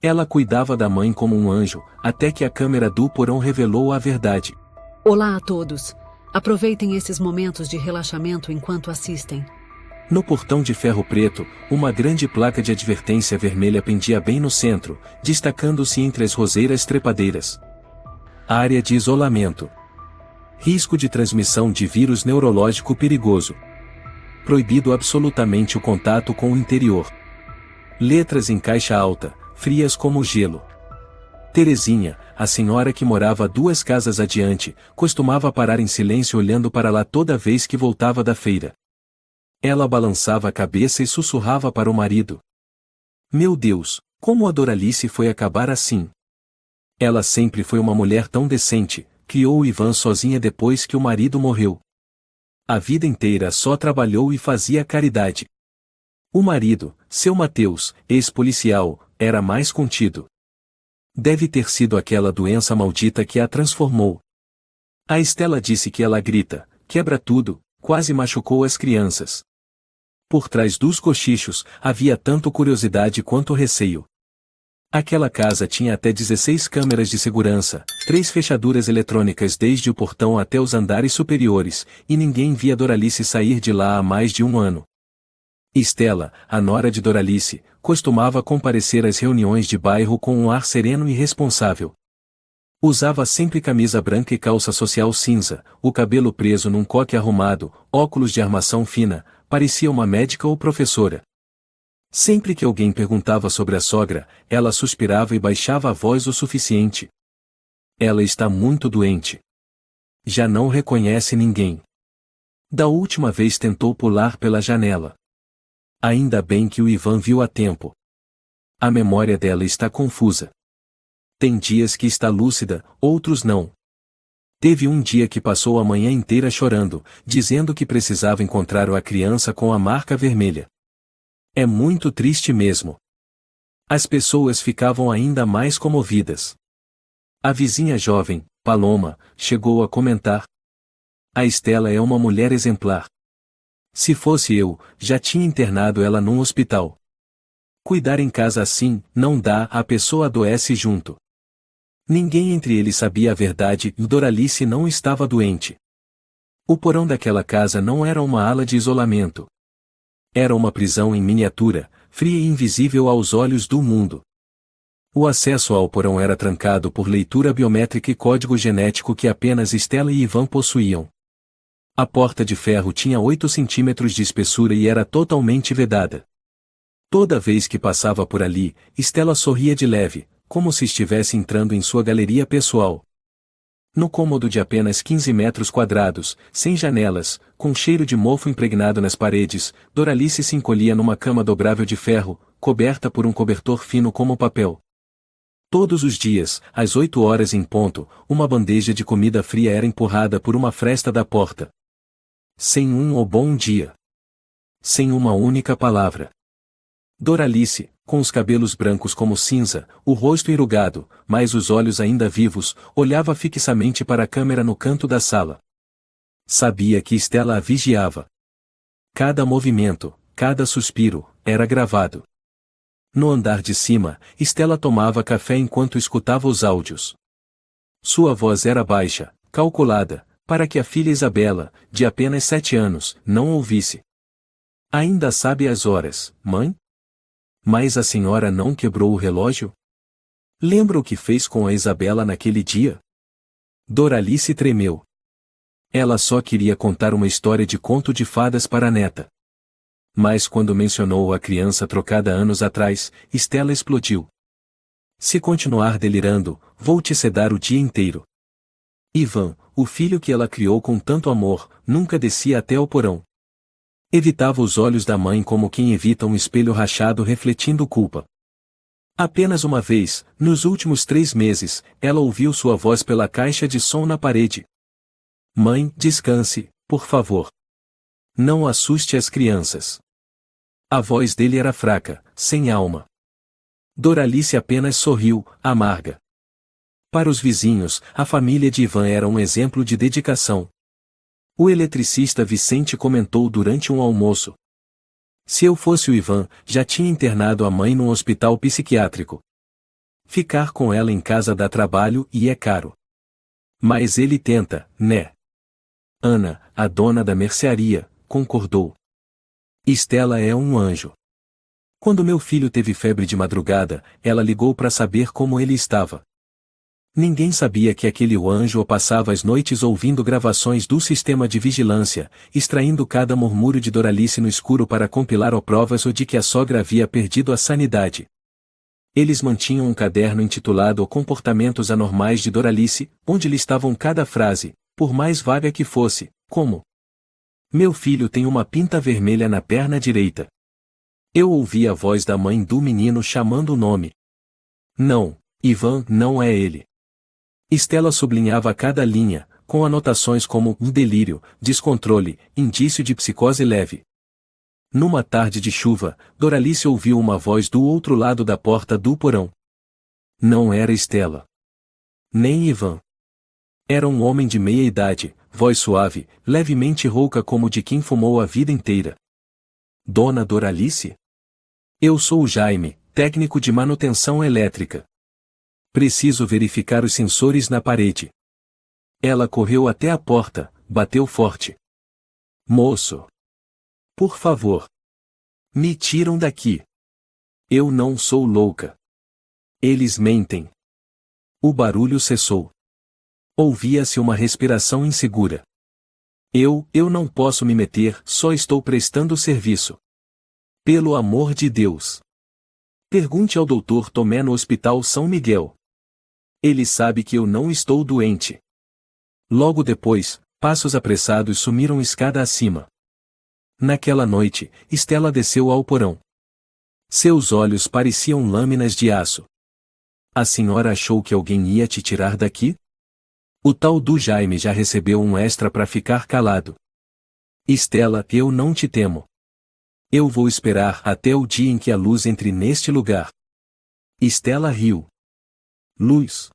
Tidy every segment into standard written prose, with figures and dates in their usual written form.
Ela cuidava da mãe como um anjo, até que a câmera do porão revelou a verdade. Olá a todos. Aproveitem esses momentos de relaxamento enquanto assistem. No portão de ferro preto, uma grande placa de advertência vermelha pendia bem no centro, destacando-se entre as roseiras trepadeiras. Área de isolamento. Risco de transmissão de vírus neurológico perigoso. Proibido absolutamente o contato com o interior. Letras em caixa alta, frias como gelo. Terezinha, a senhora que morava 2 casas adiante, costumava parar em silêncio olhando para lá toda vez que voltava da feira. Ela balançava a cabeça e sussurrava para o marido. Meu Deus, como a Doralice foi acabar assim? Ela sempre foi uma mulher tão decente, criou o Ivan sozinha depois que o marido morreu. A vida inteira só trabalhou e fazia caridade. O marido, seu Mateus, ex-policial, era mais contido. Deve ter sido aquela doença maldita que a transformou. A Estela disse que ela grita, quebra tudo, quase machucou as crianças. Por trás dos cochichos, havia tanto curiosidade quanto receio. Aquela casa tinha até 16 câmeras de segurança, 3 fechaduras eletrônicas desde o portão até os andares superiores, e ninguém via Doralice sair de lá há mais de 1 ano. Estela, a nora de Doralice, costumava comparecer às reuniões de bairro com um ar sereno e responsável. Usava sempre camisa branca e calça social cinza, o cabelo preso num coque arrumado, óculos de armação fina, parecia uma médica ou professora. Sempre que alguém perguntava sobre a sogra, ela suspirava e baixava a voz o suficiente. Ela está muito doente. Já não reconhece ninguém. Da última vez tentou pular pela janela. Ainda bem que o Ivan viu a tempo. A memória dela está confusa. Tem dias que está lúcida, outros não. Teve um dia que passou a manhã inteira chorando, dizendo que precisava encontrar a criança com a marca vermelha. É muito triste mesmo. As pessoas ficavam ainda mais comovidas. A vizinha jovem, Paloma, chegou a comentar. A Estela é uma mulher exemplar. Se fosse eu, já tinha internado ela num hospital. Cuidar em casa assim, não dá, a pessoa adoece junto. Ninguém entre eles sabia a verdade e Doralice não estava doente. O porão daquela casa não era uma ala de isolamento. Era uma prisão em miniatura, fria e invisível aos olhos do mundo. O acesso ao porão era trancado por leitura biométrica e código genético que apenas Estela e Ivan possuíam. A porta de ferro tinha 8 centímetros de espessura e era totalmente vedada. Toda vez que passava por ali, Estela sorria de leve, como se estivesse entrando em sua galeria pessoal. No cômodo de apenas 15 metros quadrados, sem janelas, com cheiro de mofo impregnado nas paredes, Doralice se encolhia numa cama dobrável de ferro, coberta por um cobertor fino como papel. Todos os dias, às 8 horas em ponto, uma bandeja de comida fria era empurrada por uma fresta da porta. Sem um ou bom dia. Sem uma única palavra. Doralice, com os cabelos brancos como cinza, o rosto enrugado, mas os olhos ainda vivos, olhava fixamente para a câmera no canto da sala. Sabia que Estela a vigiava. Cada movimento, cada suspiro, era gravado. No andar de cima, Estela tomava café enquanto escutava os áudios. Sua voz era baixa, calculada, para que a filha Isabela, de apenas 7 anos, não ouvisse. Ainda sabe as horas, mãe? Mas a senhora não quebrou o relógio? Lembra o que fez com a Isabela naquele dia? Doralice tremeu. Ela só queria contar uma história de conto de fadas para a neta. Mas quando mencionou a criança trocada anos atrás, Estela explodiu. Se continuar delirando, vou te sedar o dia inteiro. Ivan, o filho que ela criou com tanto amor, nunca descia até o porão. Evitava os olhos da mãe como quem evita um espelho rachado refletindo culpa. Apenas uma vez, nos últimos 3 meses, ela ouviu sua voz pela caixa de som na parede. Mãe, descanse, por favor. Não assuste as crianças. A voz dele era fraca, sem alma. Doralice apenas sorriu, amarga. Para os vizinhos, a família de Ivan era um exemplo de dedicação. O eletricista Vicente comentou durante um almoço. Se eu fosse o Ivan, já tinha internado a mãe num hospital psiquiátrico. Ficar com ela em casa dá trabalho e é caro. Mas ele tenta, né? Ana, a dona da mercearia, concordou. Estela é um anjo. Quando meu filho teve febre de madrugada, ela ligou para saber como ele estava. Ninguém sabia que aquele anjo passava as noites ouvindo gravações do sistema de vigilância, extraindo cada murmúrio de Doralice no escuro para compilar provas ou de que a sogra havia perdido a sanidade. Eles mantinham um caderno intitulado Comportamentos Anormais de Doralice, onde listavam cada frase, por mais vaga que fosse, como: meu filho tem uma pinta vermelha na perna direita. Eu ouvi a voz da mãe do menino chamando o nome. Não, Ivan não é ele. Estela sublinhava cada linha, com anotações como um delírio, descontrole, indício de psicose leve. Numa tarde de chuva, Doralice ouviu uma voz do outro lado da porta do porão. Não era Estela. Nem Ivan. Era um homem de meia idade, voz suave, levemente rouca como de quem fumou a vida inteira. Dona Doralice? Eu sou o Jaime, técnico de manutenção elétrica. Preciso verificar os sensores na parede. Ela correu até a porta, bateu forte. Moço! Por favor! Me tiram daqui! Eu não sou louca. Eles mentem. O barulho cessou. Ouvia-se uma respiração insegura. Eu não posso me meter, só estou prestando serviço. Pelo amor de Deus! Pergunte ao Dr. Tomé no Hospital São Miguel. Ele sabe que eu não estou doente. Logo depois, passos apressados sumiram escada acima. Naquela noite, Estela desceu ao porão. Seus olhos pareciam lâminas de aço. A senhora achou que alguém ia te tirar daqui? O tal do Jaime já recebeu um extra para ficar calado. Estela, eu não te temo. Eu vou esperar até o dia em que a luz entre neste lugar. Estela riu. Luz.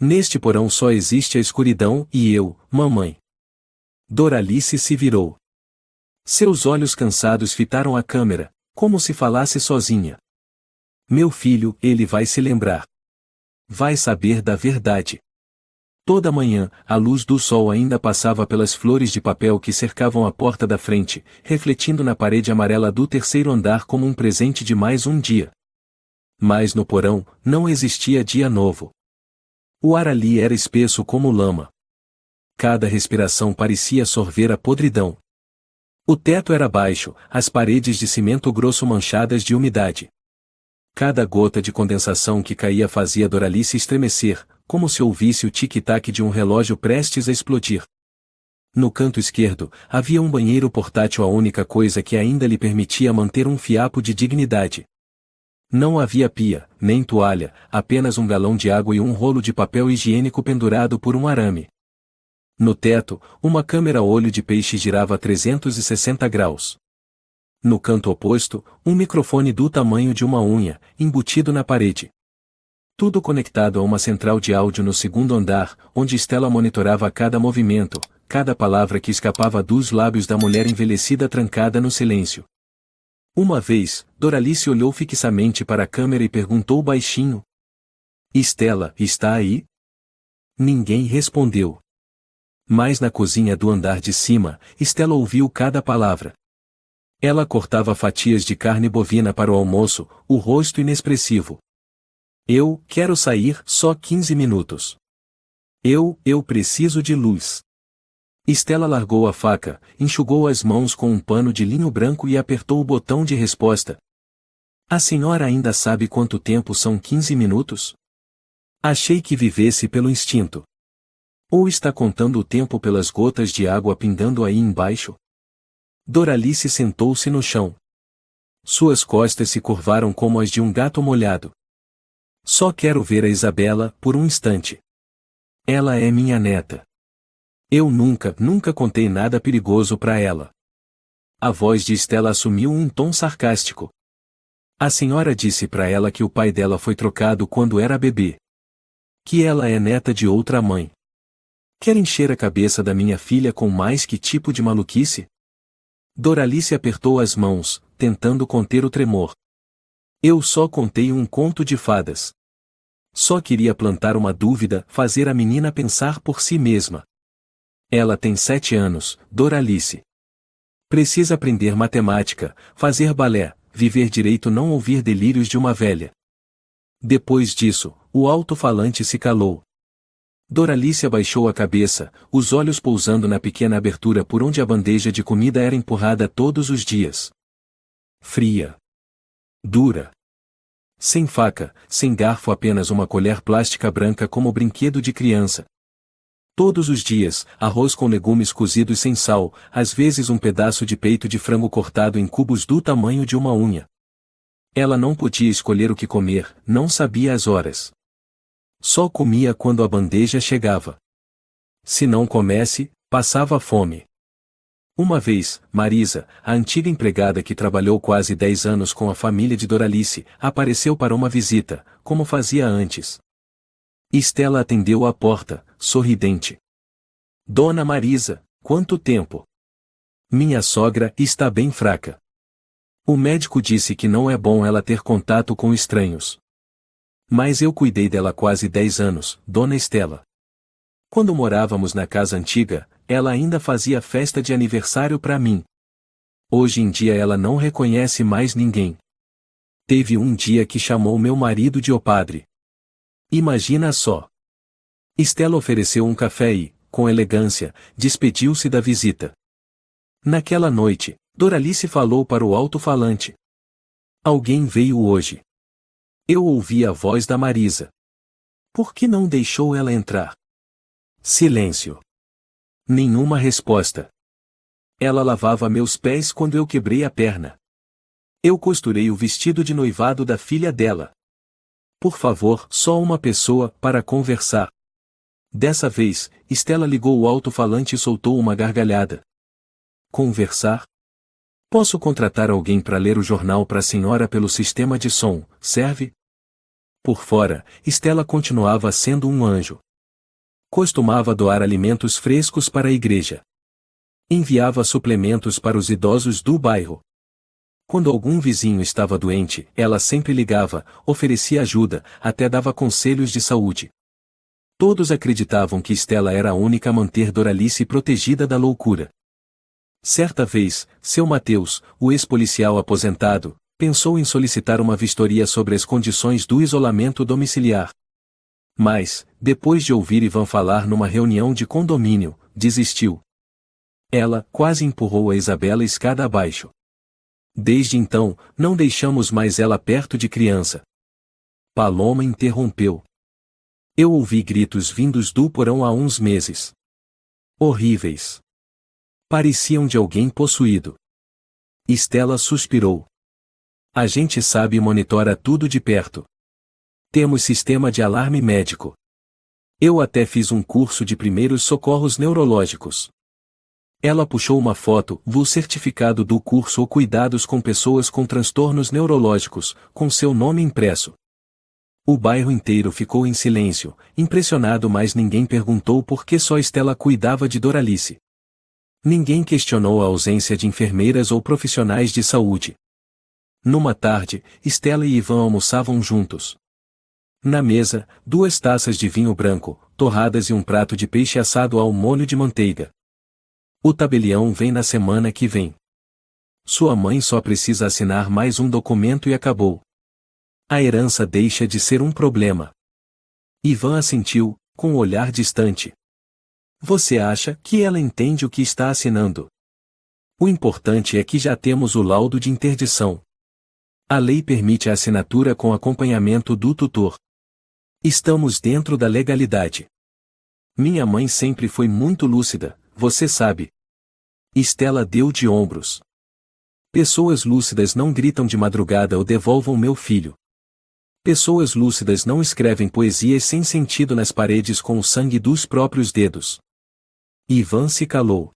Neste porão só existe a escuridão e eu, mamãe. Doralice se virou. Seus olhos cansados fitaram a câmera, como se falasse sozinha. Meu filho, ele vai se lembrar. Vai saber da verdade. Toda manhã, a luz do sol ainda passava pelas flores de papel que cercavam a porta da frente, refletindo na parede amarela do terceiro andar como um presente de mais um dia. Mas no porão, não existia dia novo. O ar ali era espesso como lama. Cada respiração parecia sorver a podridão. O teto era baixo, as paredes de cimento grosso manchadas de umidade. Cada gota de condensação que caía fazia Doralice estremecer, como se ouvisse o tic-tac de um relógio prestes a explodir. No canto esquerdo, havia um banheiro portátil, a única coisa que ainda lhe permitia manter um fiapo de dignidade. Não havia pia, nem toalha, apenas um galão de água e um rolo de papel higiênico pendurado por um arame. No teto, uma câmera olho de peixe girava a 360 graus. No canto oposto, um microfone do tamanho de uma unha, embutido na parede. Tudo conectado a uma central de áudio no segundo andar, onde Estela monitorava cada movimento, cada palavra que escapava dos lábios da mulher envelhecida trancada no silêncio. Uma vez, Doralice olhou fixamente para a câmera e perguntou baixinho: Estela, está aí? Ninguém respondeu. Mas na cozinha do andar de cima, Estela ouviu cada palavra. Ela cortava fatias de carne bovina para o almoço, o rosto inexpressivo. Eu quero sair, só 15 minutos. Eu preciso de luz. Estela largou a faca, enxugou as mãos com um pano de linho branco e apertou o botão de resposta. A senhora ainda sabe quanto tempo são 15 minutos? Achei que vivesse pelo instinto. Ou está contando o tempo pelas gotas de água pingando aí embaixo? Doralice sentou-se no chão. Suas costas se curvaram como as de um gato molhado. Só quero ver a Isabela, por um instante. Ela é minha neta. Eu nunca contei nada perigoso para ela. A voz de Estela assumiu um tom sarcástico. A senhora disse para ela que o pai dela foi trocado quando era bebê. Que ela é neta de outra mãe. Quer encher a cabeça da minha filha com mais que tipo de maluquice? Doralice apertou as mãos, tentando conter o tremor. Eu só contei um conto de fadas. Só queria plantar uma dúvida, fazer a menina pensar por si mesma. Ela tem 7 anos, Doralice. Precisa aprender matemática, fazer balé, viver direito, não ouvir delírios de uma velha. Depois disso, o alto-falante se calou. Doralice abaixou a cabeça, os olhos pousando na pequena abertura por onde a bandeja de comida era empurrada todos os dias. Fria. Dura. Sem faca, sem garfo, apenas uma colher plástica branca como brinquedo de criança. Todos os dias, arroz com legumes cozidos sem sal, às vezes um pedaço de peito de frango cortado em cubos do tamanho de uma unha. Ela não podia escolher o que comer, não sabia as horas. Só comia quando a bandeja chegava. Se não comesse, passava fome. Uma vez, Marisa, a antiga empregada que trabalhou quase 10 anos com a família de Doralice, apareceu para uma visita, como fazia antes. Estela atendeu à porta, sorridente. Dona Marisa, quanto tempo? Minha sogra está bem fraca. O médico disse que não é bom ela ter contato com estranhos. Mas eu cuidei dela quase 10 anos, Dona Estela. Quando morávamos na casa antiga, ela ainda fazia festa de aniversário para mim. Hoje em dia ela não reconhece mais ninguém. Teve um dia que chamou meu marido de "Ô padre". Imagina só. Estela ofereceu um café e, com elegância, despediu-se da visita. Naquela noite, Doralice falou para o alto-falante. Alguém veio hoje. Eu ouvi a voz da Marisa. Por que não deixou ela entrar? Silêncio. Nenhuma resposta. Ela lavava meus pés quando eu quebrei a perna. Eu costurei o vestido de noivado da filha dela. Por favor, só uma pessoa, para conversar. Dessa vez, Estela ligou o alto-falante e soltou uma gargalhada. Conversar? Posso contratar alguém para ler o jornal para a senhora pelo sistema de som, serve? Por fora, Estela continuava sendo um anjo. Costumava doar alimentos frescos para a igreja. Enviava suplementos para os idosos do bairro. Quando algum vizinho estava doente, ela sempre ligava, oferecia ajuda, até dava conselhos de saúde. Todos acreditavam que Estela era a única a manter Doralice protegida da loucura. Certa vez, seu Mateus, o ex-policial aposentado, pensou em solicitar uma vistoria sobre as condições do isolamento domiciliar. Mas, depois de ouvir Ivan falar numa reunião de condomínio, desistiu. Ela quase empurrou a Isabela escada abaixo. Desde então, não deixamos mais ela perto de criança. Paloma interrompeu. Eu ouvi gritos vindos do porão há uns meses. Horríveis. Pareciam de alguém possuído. Estela suspirou. A gente sabe e monitora tudo de perto. Temos sistema de alarme médico. Eu até fiz um curso de primeiros socorros neurológicos. Ela puxou uma foto, o certificado do curso ou cuidados com pessoas com transtornos neurológicos, com seu nome impresso. O bairro inteiro ficou em silêncio, impressionado, mas ninguém perguntou por que só Estela cuidava de Doralice. Ninguém questionou a ausência de enfermeiras ou profissionais de saúde. Numa tarde, Estela e Ivan almoçavam juntos. Na mesa, 2 taças de vinho branco, torradas e um prato de peixe assado ao molho de manteiga. O tabelião vem na semana que vem. Sua mãe só precisa assinar mais um documento e acabou. A herança deixa de ser um problema. Ivan assentiu, com um olhar distante. Você acha que ela entende o que está assinando? O importante é que já temos o laudo de interdição. A lei permite a assinatura com acompanhamento do tutor. Estamos dentro da legalidade. Minha mãe sempre foi muito lúcida, você sabe. Estela deu de ombros. Pessoas lúcidas não gritam de madrugada ou devolvam meu filho. Pessoas lúcidas não escrevem poesias sem sentido nas paredes com o sangue dos próprios dedos. Ivan se calou.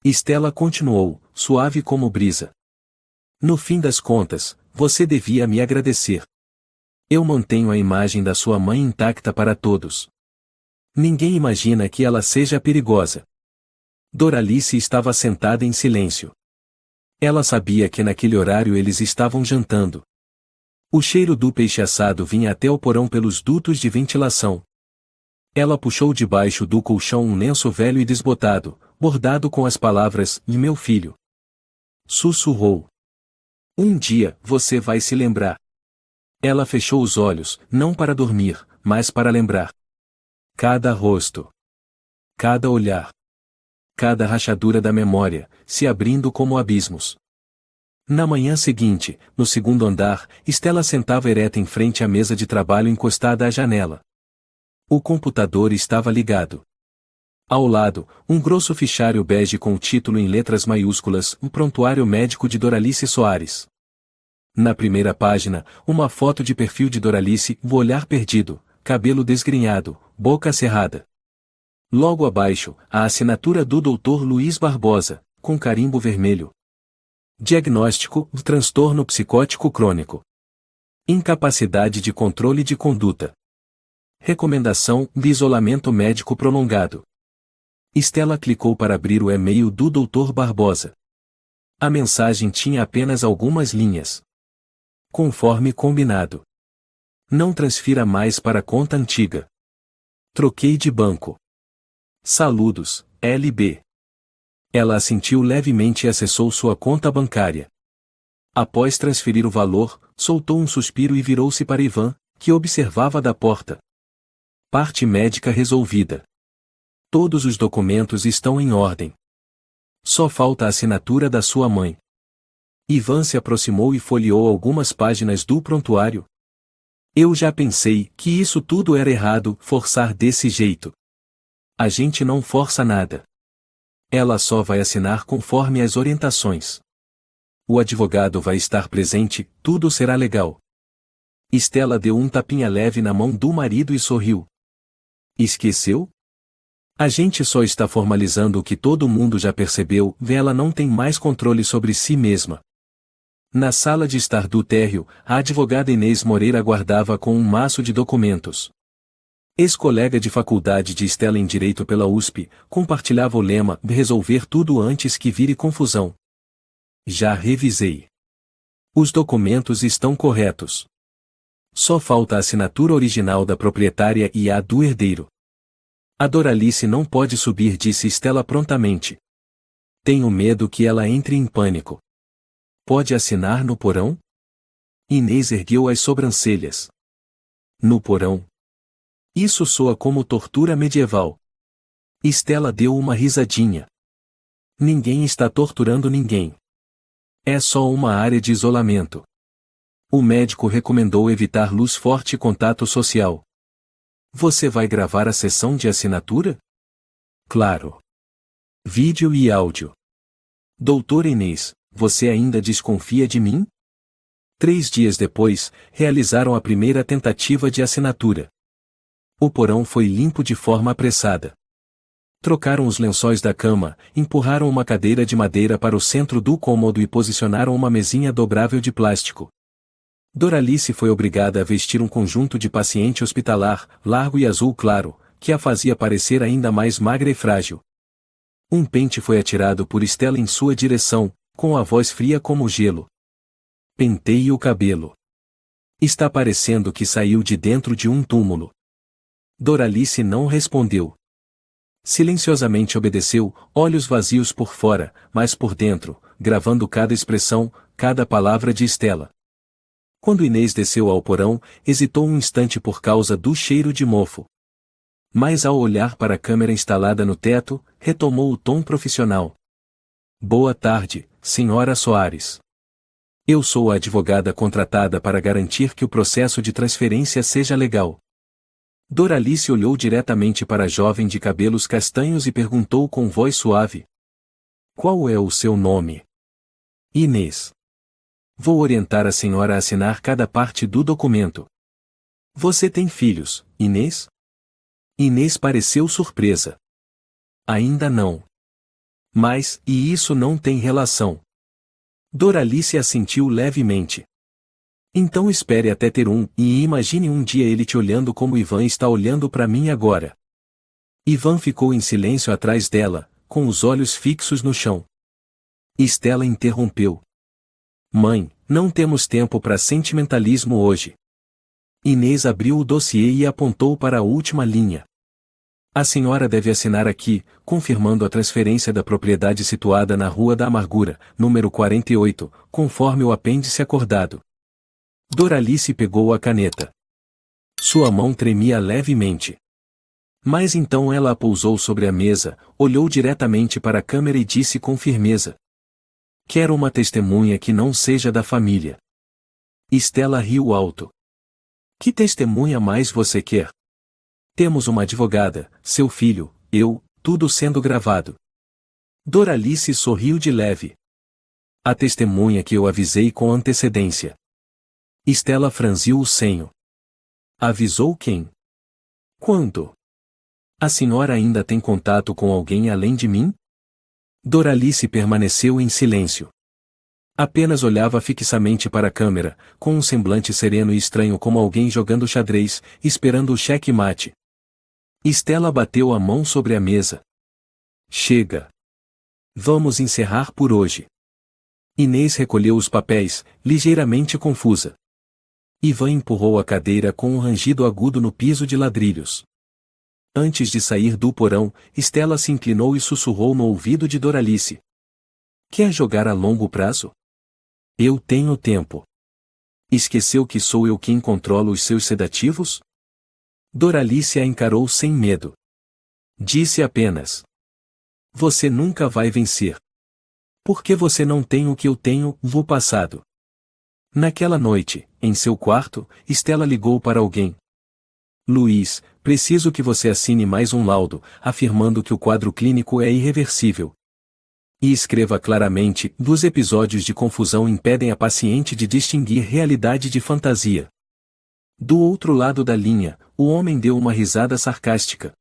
Estela continuou, suave como brisa. No fim das contas, você devia me agradecer. Eu mantenho a imagem da sua mãe intacta para todos. Ninguém imagina que ela seja perigosa. Doralice estava sentada em silêncio. Ela sabia que naquele horário eles estavam jantando. O cheiro do peixe assado vinha até o porão pelos dutos de ventilação. Ela puxou de baixo do colchão um lenço velho e desbotado, bordado com as palavras, "E meu filho." Sussurrou. "Um dia, você vai se lembrar." Ela fechou os olhos, não para dormir, mas para lembrar. Cada rosto. Cada olhar. Cada rachadura da memória, se abrindo como abismos. Na manhã seguinte, no segundo andar, Stella sentava ereta em frente à mesa de trabalho encostada à janela. O computador estava ligado. Ao lado, um grosso fichário bege com o título em letras maiúsculas, "Um prontuário médico de Doralice Soares." Na primeira página, uma foto de perfil de Doralice, o olhar perdido, cabelo desgrenhado, boca cerrada. Logo abaixo, a assinatura do Dr. Luiz Barbosa, com carimbo vermelho. Diagnóstico: transtorno psicótico crônico. Incapacidade de controle de conduta. Recomendação: isolamento médico prolongado. Stella clicou para abrir o e-mail do Dr. Barbosa. A mensagem tinha apenas algumas linhas. Conforme combinado. Não transfira mais para a conta antiga. Troquei de banco. Saludos, LB. Ela assentiu levemente e acessou sua conta bancária. Após transferir o valor, soltou um suspiro e virou-se para Ivan, que observava da porta. Parte médica resolvida. Todos os documentos estão em ordem. Só falta a assinatura da sua mãe. Ivan se aproximou e folheou algumas páginas do prontuário. Eu já pensei que isso tudo era errado, forçar desse jeito. A gente não força nada. Ela só vai assinar conforme as orientações. O advogado vai estar presente, tudo será legal. Stella deu um tapinha leve na mão do marido e sorriu. Esqueceu? A gente só está formalizando o que todo mundo já percebeu, ela não tem mais controle sobre si mesma. Na sala de estar do térreo, a advogada Inês Moreira aguardava com um maço de documentos. Ex-colega de faculdade de Stella em Direito pela USP, compartilhava o lema de resolver tudo antes que vire confusão. Já revisei. Os documentos estão corretos. Só falta a assinatura original da proprietária e a do herdeiro. A Doralice não pode subir, disse Stella prontamente. Tenho medo que ela entre em pânico. Pode assinar no porão? Inês ergueu as sobrancelhas. No porão? Isso soa como tortura medieval. Stella deu uma risadinha. Ninguém está torturando ninguém. É só uma área de isolamento. O médico recomendou evitar luz forte e contato social. Você vai gravar a sessão de assinatura? Claro. Vídeo e áudio. Doutora Inês, você ainda desconfia de mim? 3 dias depois, realizaram a primeira tentativa de assinatura. O porão foi limpo de forma apressada. Trocaram os lençóis da cama, empurraram uma cadeira de madeira para o centro do cômodo e posicionaram uma mesinha dobrável de plástico. Doralice foi obrigada a vestir um conjunto de paciente hospitalar, largo e azul claro, que a fazia parecer ainda mais magra e frágil. Um pente foi atirado por Stella em sua direção, com a voz fria como gelo. Penteie o cabelo. Está parecendo que saiu de dentro de um túmulo. Doralice não respondeu. Silenciosamente obedeceu, olhos vazios por fora, mas por dentro, gravando cada expressão, cada palavra de Stella. Quando Inês desceu ao porão, hesitou um instante por causa do cheiro de mofo. Mas ao olhar para a câmera instalada no teto, retomou o tom profissional. Boa tarde, senhora Soares. Eu sou a advogada contratada para garantir que o processo de transferência seja legal. Doralice olhou diretamente para a jovem de cabelos castanhos e perguntou com voz suave. Qual é o seu nome? Inês. Vou orientar a senhora a assinar cada parte do documento. Você tem filhos, Inês? Inês pareceu surpresa. Ainda não. Mas, e isso não tem relação? Doralice assentiu levemente. Então espere até ter um, e imagine um dia ele te olhando como Ivan está olhando para mim agora. Ivan ficou em silêncio atrás dela, com os olhos fixos no chão. Stella interrompeu. Mãe, não temos tempo para sentimentalismo hoje. Inês abriu o dossiê e apontou para a última linha. A senhora deve assinar aqui, confirmando a transferência da propriedade situada na Rua da Amargura, número 48, conforme o apêndice acordado. Doralice pegou a caneta. Sua mão tremia levemente. Mas então ela a pousou sobre a mesa, olhou diretamente para a câmera e disse com firmeza: "Quero uma testemunha que não seja da família." Estela riu alto. "Que testemunha mais você quer?" "Temos uma advogada, seu filho, eu, tudo sendo gravado." Doralice sorriu de leve. "A testemunha que eu avisei com antecedência." Estela franziu o senho. "Avisou quem? Quando? A senhora ainda tem contato com alguém além de mim?" Doralice permaneceu em silêncio. Apenas olhava fixamente para a câmera, com um semblante sereno e estranho como alguém jogando xadrez, esperando o cheque-mate. Estela bateu a mão sobre a mesa. "Chega. Vamos encerrar por hoje." Inês recolheu os papéis, ligeiramente confusa. Ivan empurrou a cadeira com um rangido agudo no piso de ladrilhos. Antes de sair do porão, Estela se inclinou e sussurrou no ouvido de Doralice: "Quer jogar a longo prazo? Eu tenho tempo." "Esqueceu que sou eu quem controla os seus sedativos?" Doralice a encarou sem medo. Disse apenas: "Você nunca vai vencer. Porque você não tem o que eu tenho, no passado." Naquela noite, em seu quarto, Estela ligou para alguém. "Luiz, preciso que você assine mais um laudo, afirmando que o quadro clínico é irreversível. E escreva claramente: dos episódios de confusão impedem a paciente de distinguir realidade de fantasia." Do outro lado da linha, o homem deu uma risada sarcástica.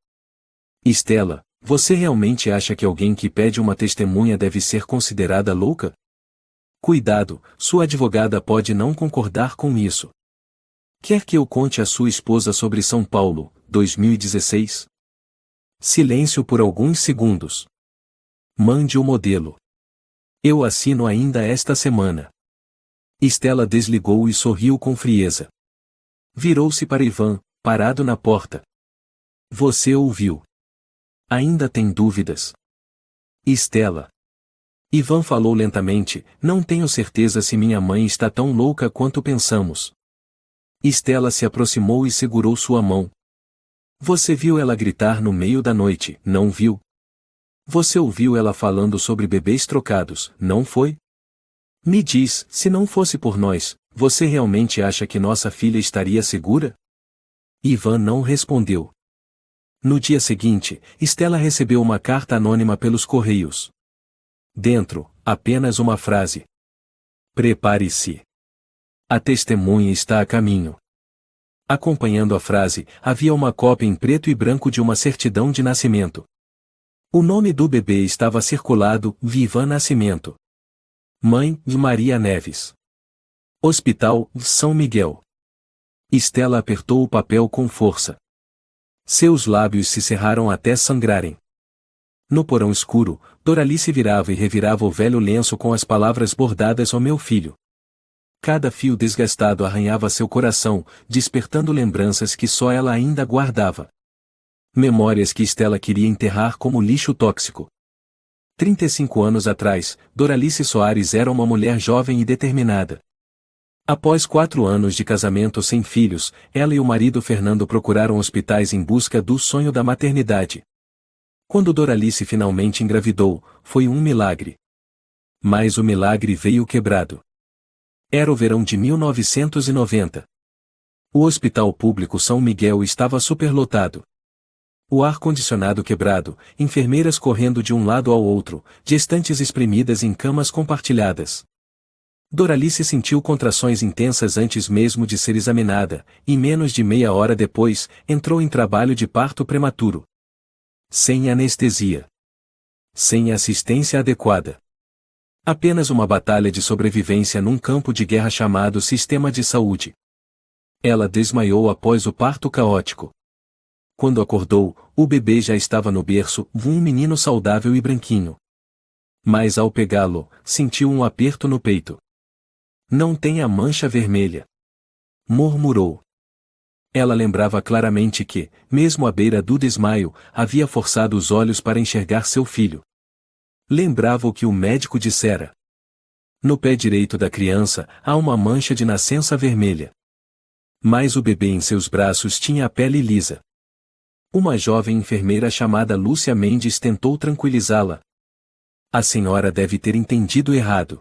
"Estela, você realmente acha que alguém que pede uma testemunha deve ser considerada louca? Cuidado, sua advogada pode não concordar com isso. Quer que eu conte à sua esposa sobre São Paulo, 2016? Silêncio por alguns segundos. Mande o modelo. Eu assino ainda esta semana." Estela desligou e sorriu com frieza. Virou-se para Ivan, parado na porta. "Você ouviu? Ainda tem dúvidas?" "Estela." Ivan falou lentamente: "Não tenho certeza se minha mãe está tão louca quanto pensamos." Estela se aproximou e segurou sua mão. "Você viu ela gritar no meio da noite, não viu? Você ouviu ela falando sobre bebês trocados, não foi? Me diz, se não fosse por nós, você realmente acha que nossa filha estaria segura?" Ivan não respondeu. No dia seguinte, Estela recebeu uma carta anônima pelos correios. Dentro, apenas uma frase: "Prepare-se. A testemunha está a caminho." Acompanhando a frase, havia uma cópia em preto e branco de uma certidão de nascimento. O nome do bebê estava circulado: Vivan Nascimento. Mãe: Maria Neves. Hospital: São Miguel. Estela apertou o papel com força. Seus lábios se cerraram até sangrarem. No porão escuro, Doralice virava e revirava o velho lenço com as palavras bordadas: "Ó meu filho." Cada fio desgastado arranhava seu coração, despertando lembranças que só ela ainda guardava. Memórias que Estela queria enterrar como lixo tóxico. 35 anos atrás, Doralice Soares era uma mulher jovem e determinada. Após 4 anos de casamento sem filhos, ela e o marido Fernando procuraram hospitais em busca do sonho da maternidade. Quando Doralice finalmente engravidou, foi um milagre. Mas o milagre veio quebrado. Era o verão de 1990. O Hospital Público São Miguel estava superlotado. O ar-condicionado quebrado, enfermeiras correndo de um lado ao outro, gestantes espremidas em camas compartilhadas. Doralice sentiu contrações intensas antes mesmo de ser examinada, e menos de meia hora depois, entrou em trabalho de parto prematuro. Sem anestesia. Sem assistência adequada. Apenas uma batalha de sobrevivência num campo de guerra chamado Sistema de Saúde. Ela desmaiou após o parto caótico. Quando acordou, o bebê já estava no berço, um menino saudável e branquinho. Mas ao pegá-lo, sentiu um aperto no peito. Não tem a mancha vermelha. Murmurou. Ela lembrava claramente que, mesmo à beira do desmaio, havia forçado os olhos para enxergar seu filho. Lembrava o que o médico dissera. No pé direito da criança há uma mancha de nascença vermelha. Mas o bebê em seus braços tinha a pele lisa. Uma jovem enfermeira chamada Lúcia Mendes tentou tranquilizá-la. A senhora deve ter entendido errado.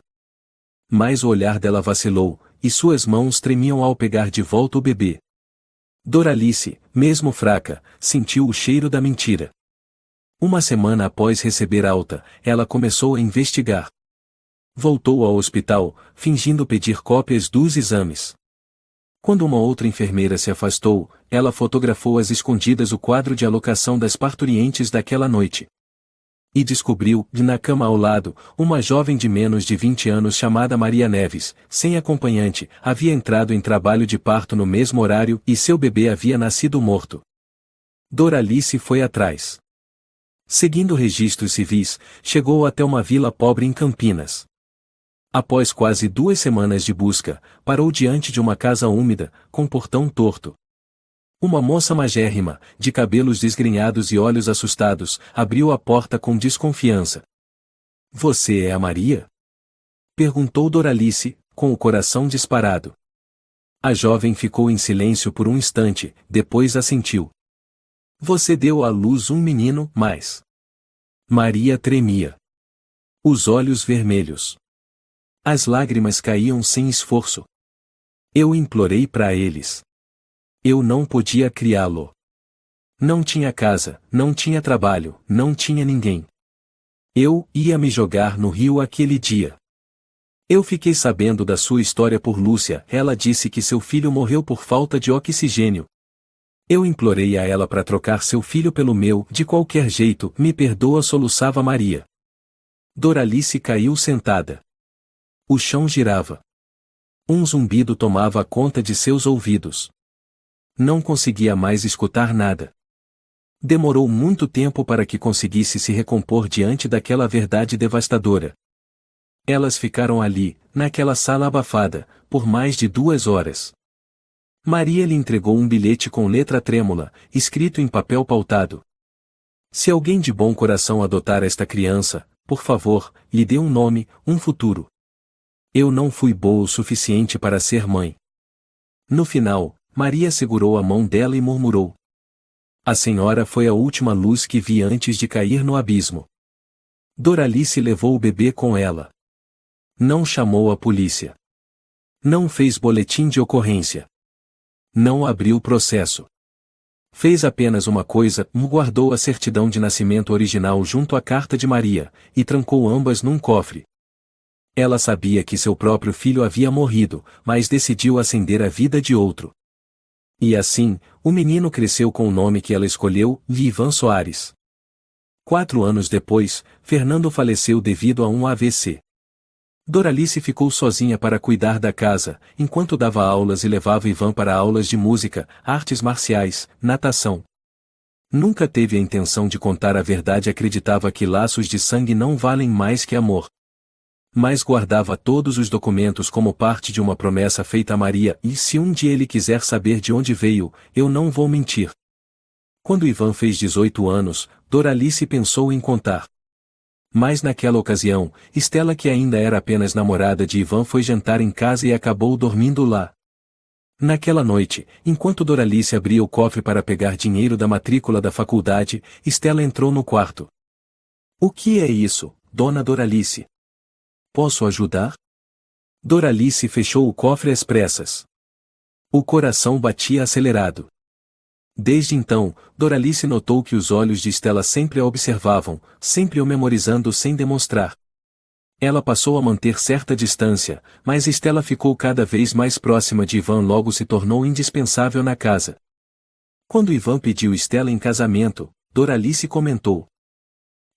Mas o olhar dela vacilou, e suas mãos tremiam ao pegar de volta o bebê. Doralice, mesmo fraca, sentiu o cheiro da mentira. Uma semana após receber alta, ela começou a investigar. Voltou ao hospital, fingindo pedir cópias dos exames. Quando uma outra enfermeira se afastou, ela fotografou às escondidas o quadro de alocação das parturientes daquela noite. E descobriu, na cama ao lado, uma jovem de menos de 20 anos chamada Maria Neves, sem acompanhante, havia entrado em trabalho de parto no mesmo horário e seu bebê havia nascido morto. Doralice foi atrás. Seguindo registros civis, chegou até uma vila pobre em Campinas. Após quase 2 semanas de busca, parou diante de uma casa úmida, com portão torto. Uma moça magérrima, de cabelos desgrenhados e olhos assustados, abriu a porta com desconfiança. — Você é a Maria? Perguntou Doralice, com o coração disparado. A jovem ficou em silêncio por um instante, depois assentiu. — Você deu à luz um menino, mas... Maria tremia. Os olhos vermelhos. As lágrimas caíam sem esforço. Eu implorei para eles. Eu não podia criá-lo. Não tinha casa, não tinha trabalho, não tinha ninguém. Eu ia me jogar no rio aquele dia. Eu fiquei sabendo da sua história por Lúcia. Ela disse que seu filho morreu por falta de oxigênio. Eu implorei a ela para trocar seu filho pelo meu. De qualquer jeito, me perdoa, soluçava Maria. Doralice caiu sentada. O chão girava. Um zumbido tomava conta de seus ouvidos. Não conseguia mais escutar nada. Demorou muito tempo para que conseguisse se recompor diante daquela verdade devastadora. Elas ficaram ali, naquela sala abafada, por mais de 2 horas. Maria lhe entregou um bilhete com letra trêmula, escrito em papel pautado. Se alguém de bom coração adotar esta criança, por favor, lhe dê um nome, um futuro. Eu não fui boa o suficiente para ser mãe. No final, Maria segurou a mão dela e murmurou. A senhora foi a última luz que vi antes de cair no abismo. Doralice levou o bebê com ela. Não chamou a polícia. Não fez boletim de ocorrência. Não abriu processo. Fez apenas uma coisa, guardou a certidão de nascimento original junto à carta de Maria, e trancou ambas num cofre. Ela sabia que seu próprio filho havia morrido, mas decidiu acender a vida de outro. E assim, o menino cresceu com o nome que ela escolheu, Ivan Soares. 4 anos depois, Fernando faleceu devido a um AVC. Doralice ficou sozinha para cuidar da casa, enquanto dava aulas e levava Ivan para aulas de música, artes marciais, natação. Nunca teve a intenção de contar a verdade, acreditava que laços de sangue não valem mais que amor. Mas guardava todos os documentos como parte de uma promessa feita a Maria, e se um dia ele quiser saber de onde veio, eu não vou mentir. Quando Ivan fez 18 anos, Doralice pensou em contar. Mas naquela ocasião, Estela, que ainda era apenas namorada de Ivan, foi jantar em casa e acabou dormindo lá. Naquela noite, enquanto Doralice abria o cofre para pegar dinheiro da matrícula da faculdade, Estela entrou no quarto. — O que é isso, dona Doralice? Posso ajudar? Doralice fechou o cofre às pressas. O coração batia acelerado. Desde então, Doralice notou que os olhos de Estela sempre a observavam, sempre o memorizando sem demonstrar. Ela passou a manter certa distância, mas Estela ficou cada vez mais próxima de Ivan, logo se tornou indispensável na casa. Quando Ivan pediu Estela em casamento, Doralice comentou.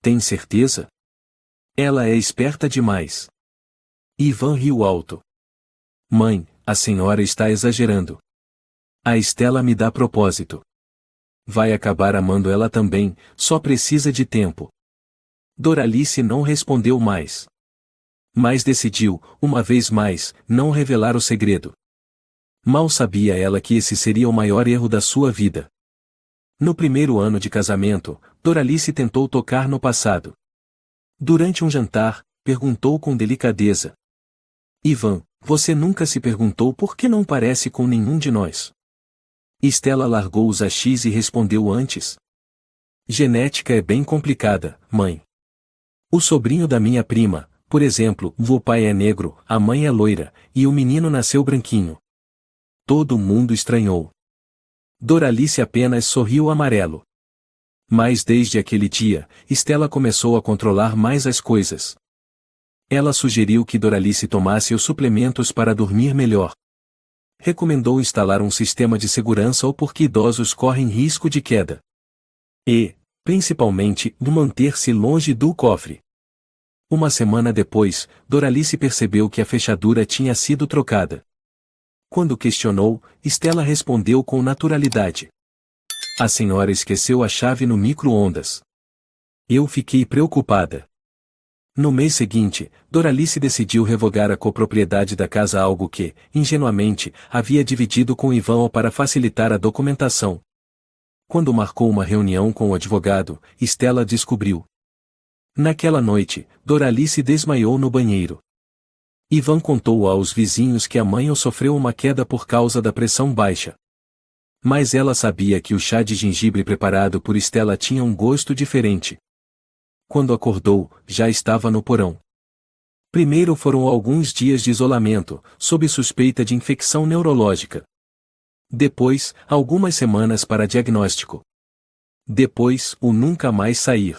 Tem certeza? Ela é esperta demais. Ivan riu alto. Mãe, a senhora está exagerando. A Estela me dá propósito. Vai acabar amando ela também, só precisa de tempo. Doralice não respondeu mais. Mas decidiu, uma vez mais, não revelar o segredo. Mal sabia ela que esse seria o maior erro da sua vida. No primeiro ano de casamento, Doralice tentou tocar no passado. Durante um jantar, perguntou com delicadeza: Ivan, você nunca se perguntou por que não parece com nenhum de nós? Stella largou os achis e respondeu antes: Genética é bem complicada, mãe. O sobrinho da minha prima, por exemplo, o pai é negro, a mãe é loira, e o menino nasceu branquinho. Todo mundo estranhou. Doralice apenas sorriu amarelo. Mas desde aquele dia, Stella começou a controlar mais as coisas. Ela sugeriu que Doralice tomasse os suplementos para dormir melhor. Recomendou instalar um sistema de segurança ou porque idosos correm risco de queda. E, principalmente, manter-se longe do cofre. Uma semana depois, Doralice percebeu que a fechadura tinha sido trocada. Quando questionou, Stella respondeu com naturalidade: A senhora esqueceu a chave no micro-ondas. Eu fiquei preocupada. No mês seguinte, Doralice decidiu revogar a copropriedade da casa, algo que, ingenuamente, havia dividido com Ivan para facilitar a documentação. Quando marcou uma reunião com o advogado, Stella descobriu. Naquela noite, Doralice desmaiou no banheiro. Ivan contou aos vizinhos que a mãe sofreu uma queda por causa da pressão baixa. Mas ela sabia que o chá de gengibre preparado por Stella tinha um gosto diferente. Quando acordou, já estava no porão. Primeiro foram alguns dias de isolamento, sob suspeita de infecção neurológica. Depois, algumas semanas para diagnóstico. Depois, o nunca mais sair.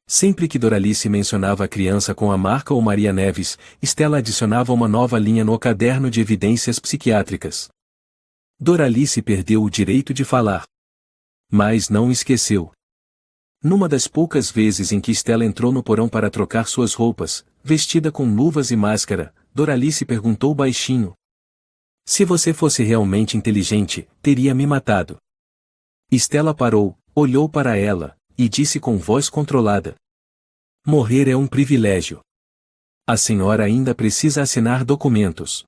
Sempre que Doralice mencionava a criança com a marca ou Maria Neves, Stella adicionava uma nova linha no caderno de evidências psiquiátricas. Doralice perdeu o direito de falar. Mas não esqueceu. Numa das poucas vezes em que Stella entrou no porão para trocar suas roupas, vestida com luvas e máscara, Doralice perguntou baixinho: Se você fosse realmente inteligente, teria me matado. Stella parou, olhou para ela, e disse com voz controlada: Morrer é um privilégio. A senhora ainda precisa assinar documentos.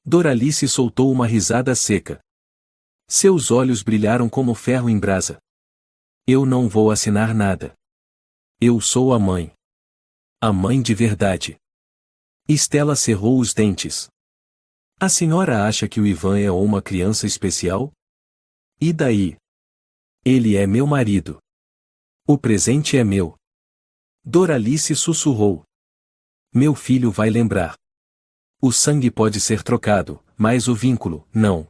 Doralice soltou uma risada seca. Seus olhos brilharam como ferro em brasa. Eu não vou assinar nada. Eu sou a mãe. A mãe de verdade. Stella cerrou os dentes. A senhora acha que o Ivan é uma criança especial? E daí? Ele é meu marido. O presente é meu. Doralice sussurrou. Meu filho vai lembrar. O sangue pode ser trocado, mas o vínculo, não.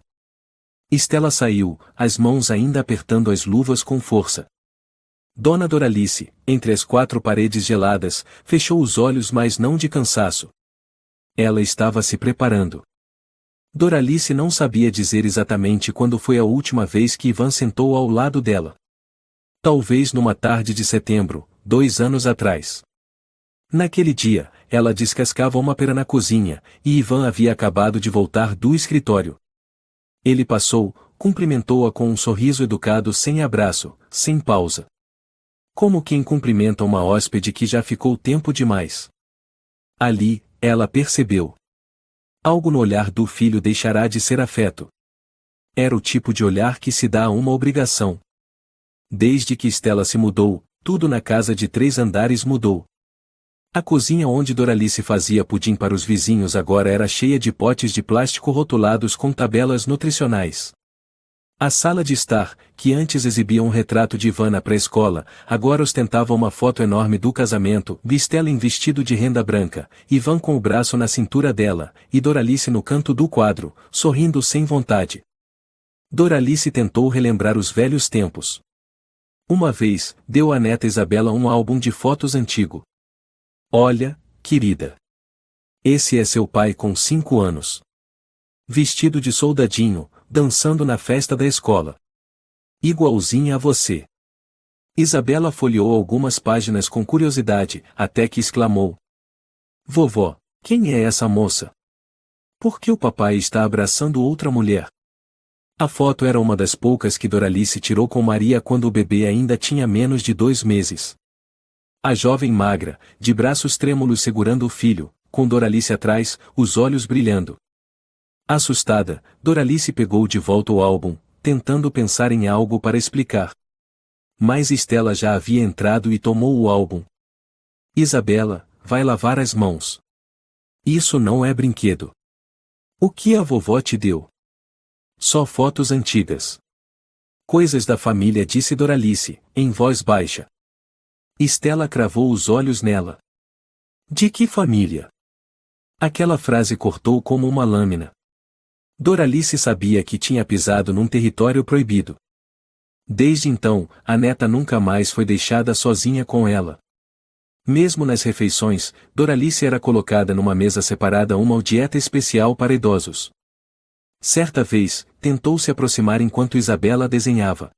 Stella saiu, as mãos ainda apertando as luvas com força. Dona Doralice, entre as quatro paredes geladas, fechou os olhos, mas não de cansaço. Ela estava se preparando. Doralice não sabia dizer exatamente quando foi a última vez que Ivan sentou ao lado dela. Talvez numa tarde de setembro, 2 anos atrás. Naquele dia, ela descascava uma pera na cozinha, e Ivan havia acabado de voltar do escritório. Ele passou, cumprimentou-a com um sorriso educado, sem abraço, sem pausa. Como quem cumprimenta uma hóspede que já ficou tempo demais. Ali, ela percebeu. Algo no olhar do filho deixará de ser afeto. Era o tipo de olhar que se dá a uma obrigação. Desde que Stella se mudou, tudo na casa de 3 andares mudou. A cozinha onde Doralice fazia pudim para os vizinhos agora era cheia de potes de plástico rotulados com tabelas nutricionais. A sala de estar, que antes exibia um retrato de Ivan na pré-escola, agora ostentava uma foto enorme do casamento, de Stella em vestido de renda branca, Ivan com o braço na cintura dela, e Doralice no canto do quadro, sorrindo sem vontade. Doralice tentou relembrar os velhos tempos. Uma vez, deu à neta Isabela um álbum de fotos antigo. Olha, querida. Esse é seu pai com 5 anos. Vestido de soldadinho, dançando na festa da escola. Igualzinha a você. Isabela folheou algumas páginas com curiosidade, até que exclamou: Vovó, quem é essa moça? Por que o papai está abraçando outra mulher? A foto era uma das poucas que Doralice tirou com Maria quando o bebê ainda tinha menos de 2 meses. A jovem magra, de braços trêmulos segurando o filho, com Doralice atrás, os olhos brilhando. Assustada, Doralice pegou de volta o álbum, tentando pensar em algo para explicar. Mas Estela já havia entrado e tomou o álbum. Isabela, vai lavar as mãos. Isso não é brinquedo. O que a vovó te deu? Só fotos antigas. Coisas da família, disse Doralice, em voz baixa. Estela cravou os olhos nela. De que família? Aquela frase cortou como uma lâmina. Doralice sabia que tinha pisado num território proibido. Desde então, a neta nunca mais foi deixada sozinha com ela. Mesmo nas refeições, Doralice era colocada numa mesa separada uma dieta especial para idosos. Certa vez, tentou se aproximar enquanto Isabela desenhava.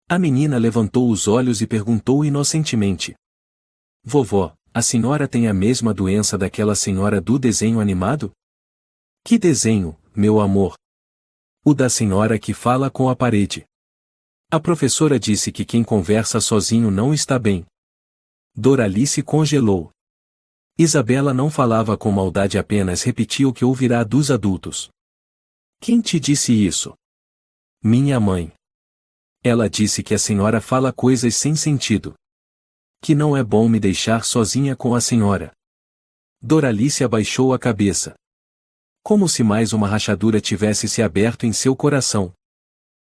A menina levantou os olhos e perguntou inocentemente. Vovó, a senhora tem a mesma doença daquela senhora do desenho animado? Que desenho, meu amor? O da senhora que fala com a parede. A professora disse que quem conversa sozinho não está bem. Doralice congelou. Isabela não falava com maldade, apenas repetia o que ouvirá dos adultos. Quem te disse isso? Minha mãe. Ela disse que a senhora fala coisas sem sentido. Que não é bom me deixar sozinha com a senhora. Doralice abaixou a cabeça. Como se mais uma rachadura tivesse se aberto em seu coração.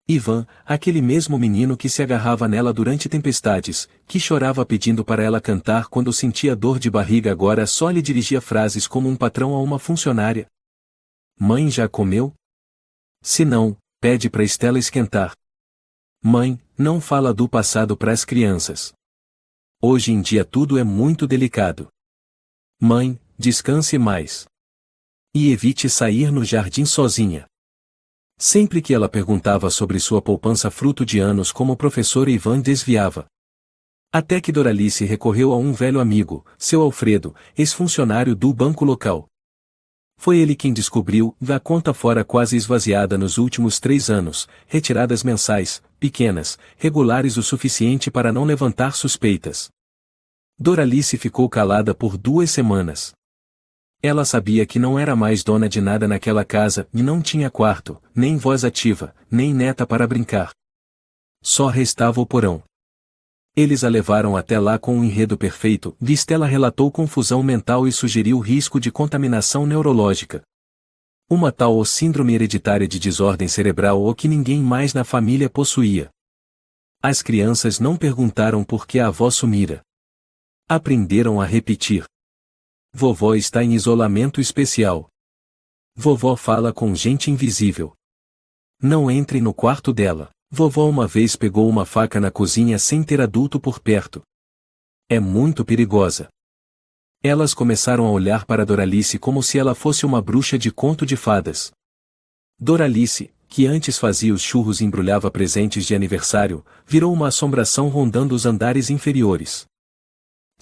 Ivan, aquele mesmo menino que se agarrava nela durante tempestades, que chorava pedindo para ela cantar quando sentia dor de barriga, agora só lhe dirigia frases como um patrão a uma funcionária. Mãe, já comeu? Se não, pede para Estela esquentar. Mãe, não fala do passado para as crianças. Hoje em dia tudo é muito delicado. Mãe, descanse mais. E evite sair no jardim sozinha. Sempre que ela perguntava sobre sua poupança fruto de anos como professor, Ivan desviava. Até que Doralice recorreu a um velho amigo, seu Alfredo, ex-funcionário do banco local. Foi ele quem descobriu a conta fora quase esvaziada nos últimos 3 anos, retiradas mensais, pequenas, regulares o suficiente para não levantar suspeitas. Doralice ficou calada por 2 semanas. Ela sabia que não era mais dona de nada naquela casa e não tinha quarto, nem voz ativa, nem neta para brincar. Só restava o porão. Eles a levaram até lá com um enredo perfeito, e Estela relatou confusão mental e sugeriu risco de contaminação neurológica. Uma tal ou síndrome hereditária de desordem cerebral ou que ninguém mais na família possuía. As crianças não perguntaram por que a avó sumira. Aprenderam a repetir. Vovó está em isolamento especial. Vovó fala com gente invisível. Não entre no quarto dela. Vovó uma vez pegou uma faca na cozinha sem ter adulto por perto. É muito perigosa. Elas começaram a olhar para Doralice como se ela fosse uma bruxa de conto de fadas. Doralice, que antes fazia os churros e embrulhava presentes de aniversário, virou uma assombração rondando os andares inferiores.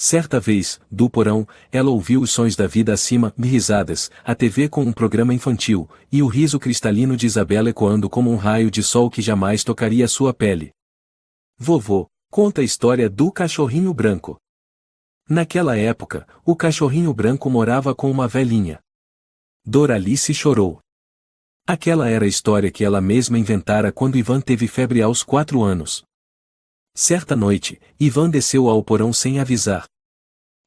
Certa vez, do porão, ela ouviu os sons da vida acima, risadas, a TV com um programa infantil, e o riso cristalino de Isabela ecoando como um raio de sol que jamais tocaria sua pele. Vovô, conta a história do cachorrinho branco. Naquela época, o cachorrinho branco morava com uma velhinha. Doralice chorou. Aquela era a história que ela mesma inventara quando Ivan teve febre aos 4 anos. Certa noite, Ivan desceu ao porão sem avisar.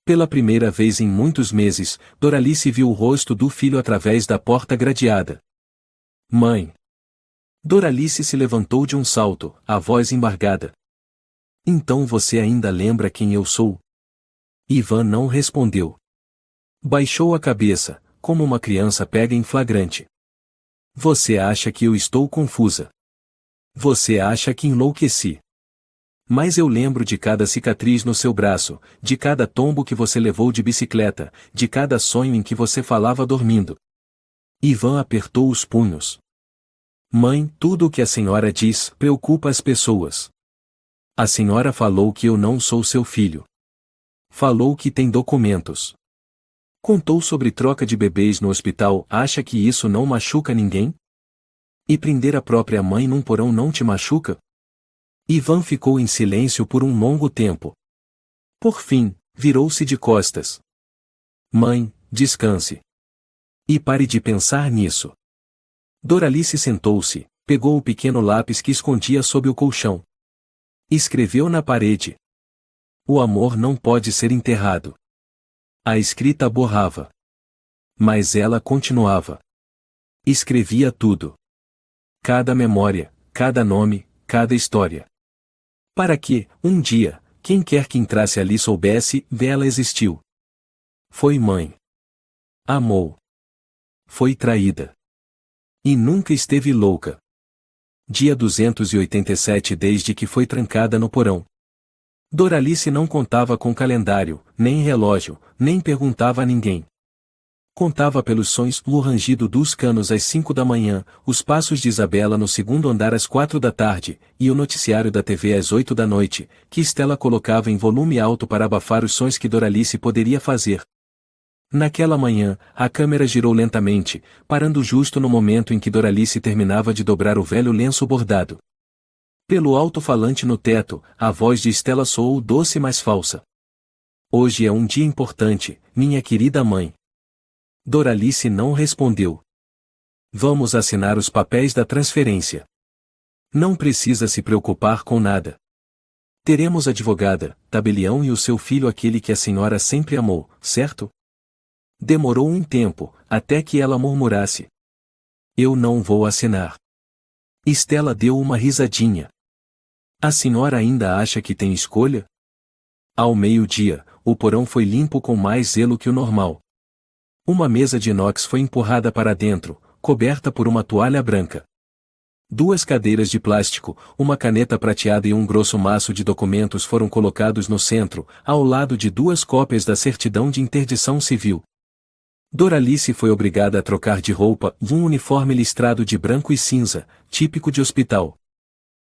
Pela primeira vez em muitos meses, Doralice viu o rosto do filho através da porta gradeada. Mãe! Doralice se levantou de um salto, a voz embargada. Então você ainda lembra quem eu sou? Ivan não respondeu. Baixou a cabeça, como uma criança pega em flagrante. Você acha que eu estou confusa? Você acha que enlouqueci? Mas eu lembro de cada cicatriz no seu braço, de cada tombo que você levou de bicicleta, de cada sonho em que você falava dormindo. Ivan apertou os punhos. Mãe, tudo o que a senhora diz preocupa as pessoas. A senhora falou que eu não sou seu filho. Falou que tem documentos. Contou sobre troca de bebês no hospital, acha que isso não machuca ninguém? E prender a própria mãe num porão não te machuca? Ivan ficou em silêncio por um longo tempo. Por fim, virou-se de costas. Mãe, descanse. E pare de pensar nisso. Doralice sentou-se, pegou o pequeno lápis que escondia sob o colchão. Escreveu na parede. O amor não pode ser enterrado. A escrita borrava. Mas ela continuava. Escrevia tudo. Cada memória, cada nome, cada história. Para que, um dia, quem quer que entrasse ali soubesse, ela existiu. Foi mãe. Amou. Foi traída. E nunca esteve louca. Dia 287 desde que foi trancada no porão. Doralice não contava com calendário, nem relógio, nem perguntava a ninguém. Contava pelos sons, o rangido dos canos às 5 da manhã, os passos de Isabela no segundo andar às 4 da tarde, e o noticiário da TV às 8 da noite, que Stella colocava em volume alto para abafar os sons que Doralice poderia fazer. Naquela manhã, a câmera girou lentamente, parando justo no momento em que Doralice terminava de dobrar o velho lenço bordado. Pelo alto-falante no teto, a voz de Stella soou doce mas falsa. Hoje é um dia importante, minha querida mãe. Doralice não respondeu. Vamos assinar os papéis da transferência. Não precisa se preocupar com nada. Teremos advogada, tabelião e o seu filho aquele que a senhora sempre amou, certo? Demorou um tempo, até que ela murmurasse. Eu não vou assinar. Stella deu uma risadinha. A senhora ainda acha que tem escolha? Ao meio-dia, o porão foi limpo com mais zelo que o normal. Uma mesa de inox foi empurrada para dentro, coberta por uma toalha branca. 2 cadeiras de plástico, uma caneta prateada e um grosso maço de documentos foram colocados no centro, ao lado de 2 cópias da certidão de interdição civil. Doralice foi obrigada a trocar de roupa e um uniforme listrado de branco e cinza, típico de hospital.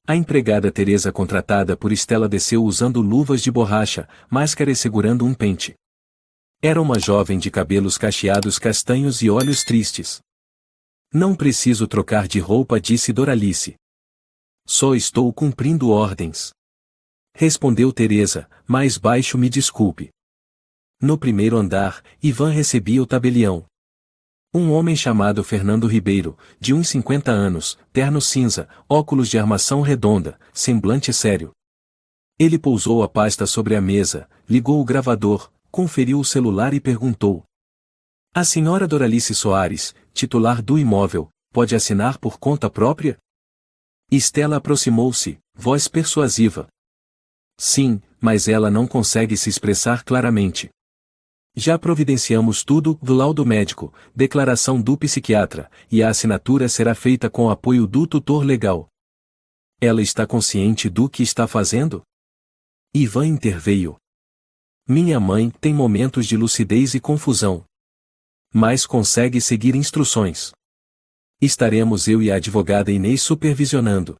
A empregada Teresa contratada por Stella desceu usando luvas de borracha, máscara e segurando um pente. Era uma jovem de cabelos cacheados castanhos e olhos tristes. Não preciso trocar de roupa, disse Doralice. Só estou cumprindo ordens. Respondeu Teresa, mais baixo, me desculpe. No primeiro andar, Ivan recebia o tabelião. Um homem chamado Fernando Ribeiro, de uns 50 anos, terno cinza, óculos de armação redonda, semblante sério. Ele pousou a pasta sobre a mesa, ligou o gravador, conferiu o celular e perguntou. A senhora Doralice Soares, titular do imóvel, pode assinar por conta própria? Stella aproximou-se, voz persuasiva. Sim, mas ela não consegue se expressar claramente. Já providenciamos tudo, do laudo médico, declaração do psiquiatra, e a assinatura será feita com apoio do tutor legal. Ela está consciente do que está fazendo? Ivan interveio. Minha mãe tem momentos de lucidez e confusão. Mas consegue seguir instruções. Estaremos eu e a advogada Inês supervisionando.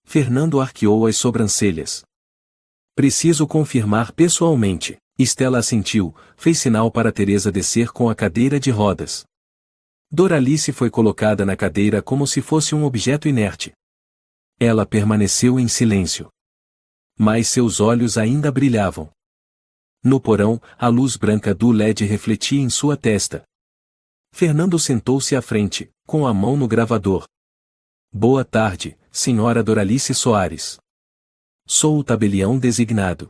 Fernando arqueou as sobrancelhas. Preciso confirmar pessoalmente. Stella assentiu, fez sinal para Teresa descer com a cadeira de rodas. Doralice foi colocada na cadeira como se fosse um objeto inerte. Ela permaneceu em silêncio. Mas seus olhos ainda brilhavam. No porão, a luz branca do LED refletia em sua testa. Fernando sentou-se à frente, com a mão no gravador. Boa tarde, senhora Doralice Soares. Sou o tabelião designado.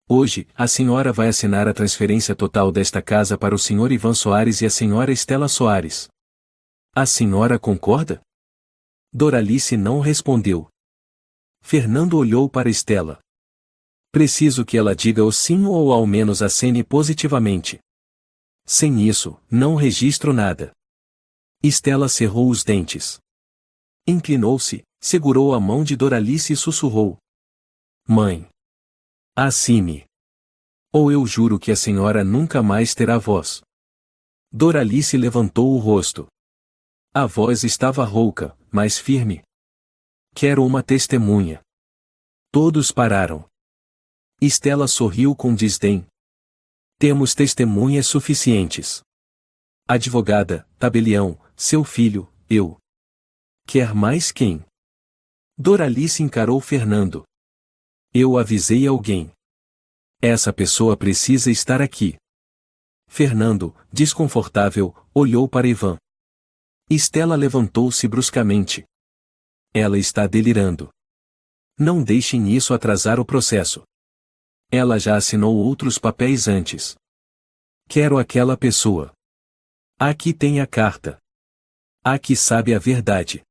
Hoje, a senhora vai assinar a transferência total desta casa para o senhor Ivan Soares e a senhora Stella Soares. A senhora concorda? Doralice não respondeu. Fernando olhou para Stella. Preciso que ela diga o sim ou ao menos acene positivamente. Sem isso, não registro nada. Stella cerrou os dentes. Inclinou-se, segurou a mão de Doralice e sussurrou. Mãe. Assine. Ou eu juro que a senhora nunca mais terá voz. Doralice levantou o rosto. A voz estava rouca, mas firme. Quero uma testemunha. Todos pararam. Stella sorriu com desdém. Temos testemunhas suficientes. Advogada, tabelião, seu filho, eu. Quer mais quem? Doralice encarou Fernando. Eu avisei alguém. Essa pessoa precisa estar aqui. Fernando, desconfortável, olhou para Ivan. Estela levantou-se bruscamente. Ela está delirando. Não deixem isso atrasar o processo. Ela já assinou outros papéis antes. Quero aquela pessoa. Aqui tem a carta. Aqui sabe a verdade.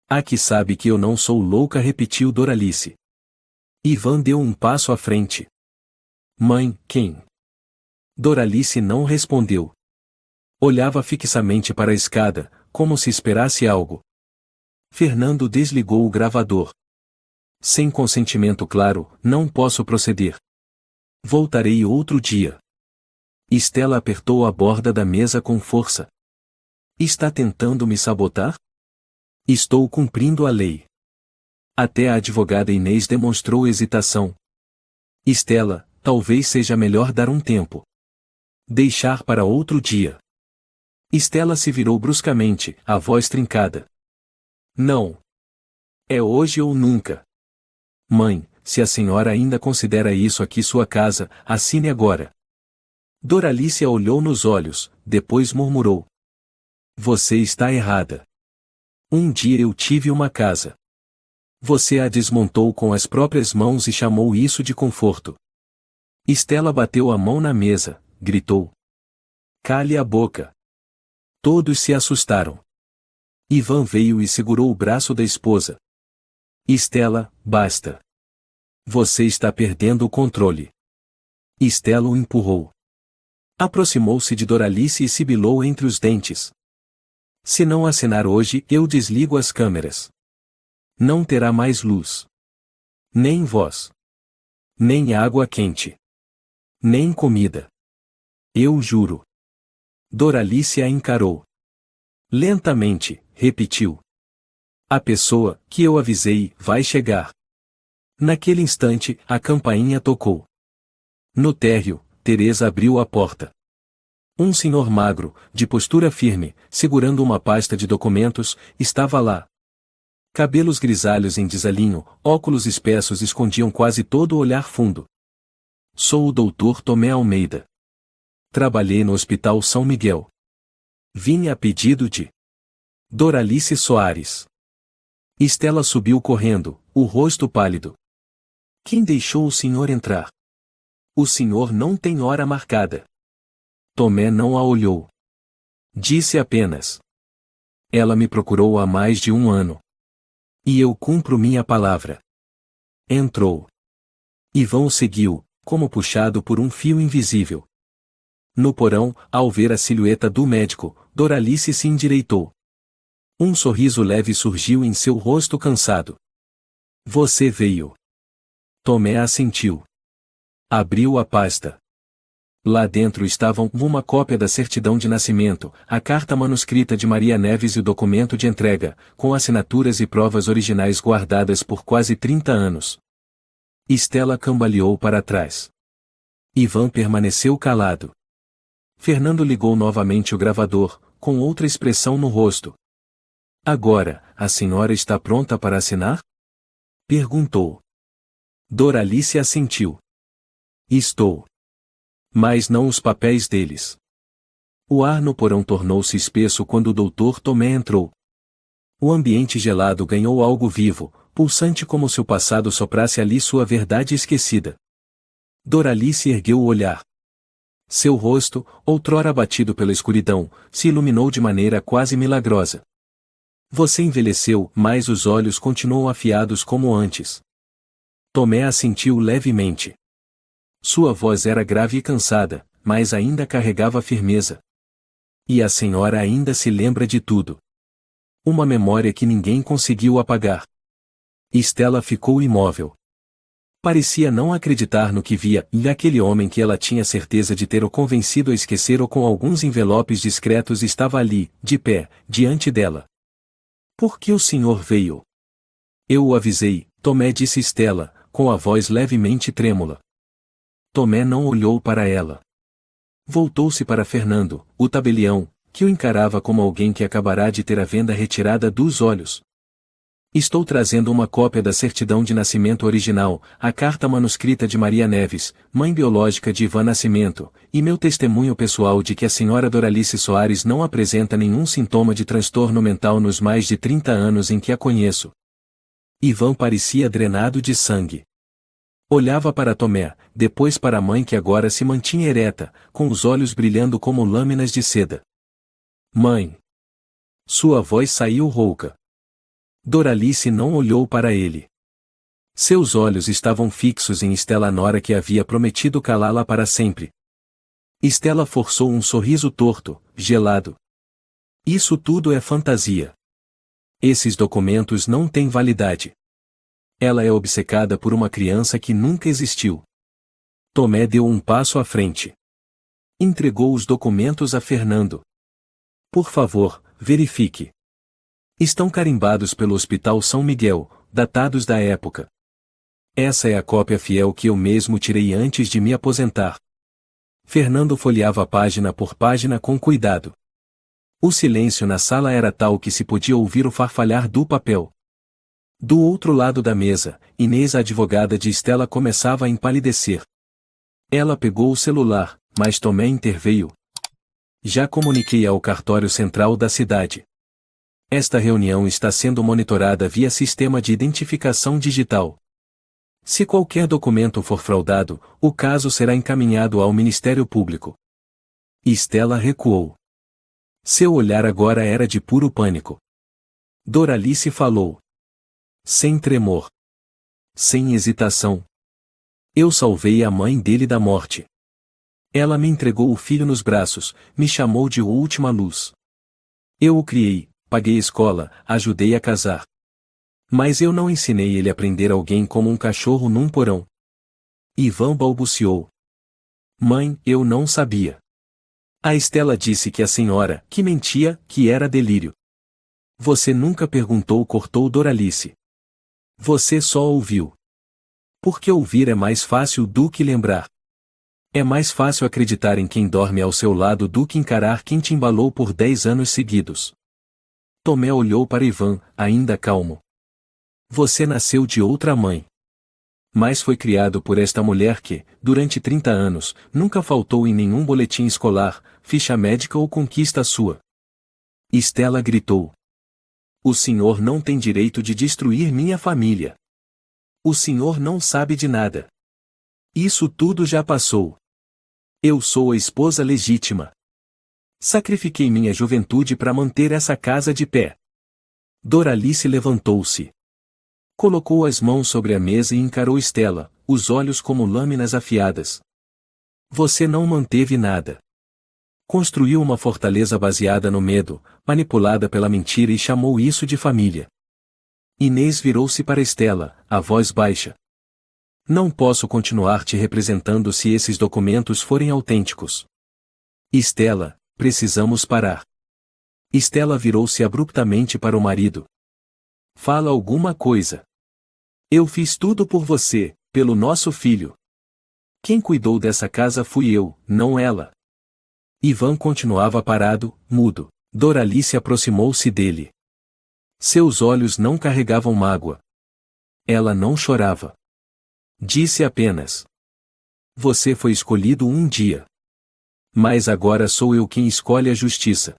Aqui sabe que eu não sou louca, repetiu Doralice. Ivan deu um passo à frente. Mãe, quem? Doralice não respondeu. Olhava fixamente para a escada, como se esperasse algo. Fernando desligou o gravador. Sem consentimento claro, não posso proceder. Voltarei outro dia. Estela apertou a borda da mesa com força. Está tentando me sabotar? Estou cumprindo a lei. Até a advogada Inês demonstrou hesitação. Estela, talvez seja melhor dar um tempo. Deixar para outro dia. Estela se virou bruscamente, a voz trincada. Não. É hoje ou nunca. Mãe, se a senhora ainda considera isso aqui sua casa, assine agora. Doralice a olhou nos olhos, depois murmurou. Você está errada. Um dia eu tive uma casa. Você a desmontou com as próprias mãos e chamou isso de conforto. Estela bateu a mão na mesa, gritou. Cale a boca. Todos se assustaram. Ivan veio e segurou o braço da esposa. Estela, basta. Você está perdendo o controle. Estela o empurrou. Aproximou-se de Doralice e sibilou entre os dentes. Se não assinar hoje, eu desligo as câmeras. Não terá mais luz. Nem voz. Nem água quente. Nem comida. Eu juro. Doralice a encarou. Lentamente, repetiu. A pessoa, que eu avisei, vai chegar. Naquele instante, a campainha tocou. No térreo, Teresa abriu a porta. Um senhor magro, de postura firme, segurando uma pasta de documentos, estava lá. Cabelos grisalhos em desalinho, óculos espessos escondiam quase todo o olhar fundo. Sou o Dr. Tomé Almeida. Trabalhei no Hospital São Miguel. Vim a pedido de Doralice Soares. Estela subiu correndo, o rosto pálido. Quem deixou o senhor entrar? O senhor não tem hora marcada. Tomé não a olhou. Disse apenas. Ela me procurou há mais de 1 ano. E eu cumpro minha palavra. Entrou. Ivan o seguiu, como puxado por um fio invisível. No porão, ao ver a silhueta do médico, Doralice se endireitou. Um sorriso leve surgiu em seu rosto cansado. Você veio. Tomé assentiu. Abriu a pasta. Lá dentro estavam uma cópia da certidão de nascimento, a carta manuscrita de Maria Neves e o documento de entrega, com assinaturas e provas originais guardadas por quase 30 anos. Estela cambaleou para trás. Ivan permaneceu calado. Fernando ligou novamente o gravador, com outra expressão no rosto. Agora, a senhora está pronta para assinar? Perguntou. Doralice assentiu. Estou. Mas não os papéis deles. O ar no porão tornou-se espesso quando o Dr. Tomé entrou. O ambiente gelado ganhou algo vivo, pulsante como se o passado soprasse ali sua verdade esquecida. Doralice ergueu o olhar. Seu rosto, outrora abatido pela escuridão, se iluminou de maneira quase milagrosa. Você envelheceu, mas os olhos continuam afiados como antes. Tomé assentiu levemente. Sua voz era grave e cansada, mas ainda carregava firmeza. E a senhora ainda se lembra de tudo. Uma memória que ninguém conseguiu apagar. Estela ficou imóvel. Parecia não acreditar no que via, e aquele homem que ela tinha certeza de ter o convencido a esquecer ou com alguns envelopes discretos estava ali, de pé, diante dela. Por que o senhor veio? Eu o avisei, Tomé, disse Estela, com a voz levemente trêmula. Tomé não olhou para ela. Voltou-se para Fernando, o tabelião, que o encarava como alguém que acabará de ter a venda retirada dos olhos. Estou trazendo uma cópia da certidão de nascimento original, a carta manuscrita de Maria Neves, mãe biológica de Ivan Nascimento, e meu testemunho pessoal de que a senhora Doralice Soares não apresenta nenhum sintoma de transtorno mental nos mais de 30 anos em que a conheço. Ivan parecia drenado de sangue. Olhava para Tomé, depois para a mãe que agora se mantinha ereta, com os olhos brilhando como lâminas de seda. Mãe! Sua voz saiu rouca. Doralice não olhou para ele. Seus olhos estavam fixos em Stella Nora, que havia prometido calá-la para sempre. Stella forçou um sorriso torto, gelado. Isso tudo é fantasia. Esses documentos não têm validade. Ela é obcecada por uma criança que nunca existiu. Tomé deu um passo à frente. Entregou os documentos a Fernando. Por favor, verifique. Estão carimbados pelo Hospital São Miguel, datados da época. Essa é a cópia fiel que eu mesmo tirei antes de me aposentar. Fernando folheava página por página com cuidado. O silêncio na sala era tal que se podia ouvir o farfalhar do papel. Do outro lado da mesa, Inês, a advogada de Stella, começava a empalidecer. Ela pegou o celular, mas Tomé interveio. Já comuniquei ao cartório central da cidade. Esta reunião está sendo monitorada via sistema de identificação digital. Se qualquer documento for fraudado, o caso será encaminhado ao Ministério Público. Stella recuou. Seu olhar agora era de puro pânico. Doralice falou. Sem tremor. Sem hesitação. Eu salvei a mãe dele da morte. Ela me entregou o filho nos braços, me chamou de última luz. Eu o criei, paguei escola, ajudei a casar. Mas eu não ensinei ele a prender alguém como um cachorro num porão. Ivan balbuciou. Mãe, eu não sabia. A Stella disse que a senhora, que mentia, que era delírio. Você nunca perguntou, cortou Doralice. Você só ouviu. Porque ouvir é mais fácil do que lembrar. É mais fácil acreditar em quem dorme ao seu lado do que encarar quem te embalou por 10 anos seguidos. Tomé olhou para Ivan, ainda calmo. Você nasceu de outra mãe. Mas foi criado por esta mulher que, durante 30 anos, nunca faltou em nenhum boletim escolar, ficha médica ou conquista sua. Stella gritou. O senhor não tem direito de destruir minha família. O senhor não sabe de nada. Isso tudo já passou. Eu sou a esposa legítima. Sacrifiquei minha juventude para manter essa casa de pé. Doralice levantou-se. Colocou as mãos sobre a mesa e encarou Stella, os olhos como lâminas afiadas. Você não manteve nada. Construiu uma fortaleza baseada no medo, manipulada pela mentira, e chamou isso de família. Inês virou-se para Stella, a voz baixa. Não posso continuar te representando se esses documentos forem autênticos. Stella, precisamos parar. Stella virou-se abruptamente para o marido. Fala alguma coisa. Eu fiz tudo por você, pelo nosso filho. Quem cuidou dessa casa fui eu, não ela. Ivan continuava parado, mudo. Doralice aproximou-se dele. Seus olhos não carregavam mágoa. Ela não chorava. Disse apenas. Você foi escolhido um dia. Mas agora sou eu quem escolhe a justiça.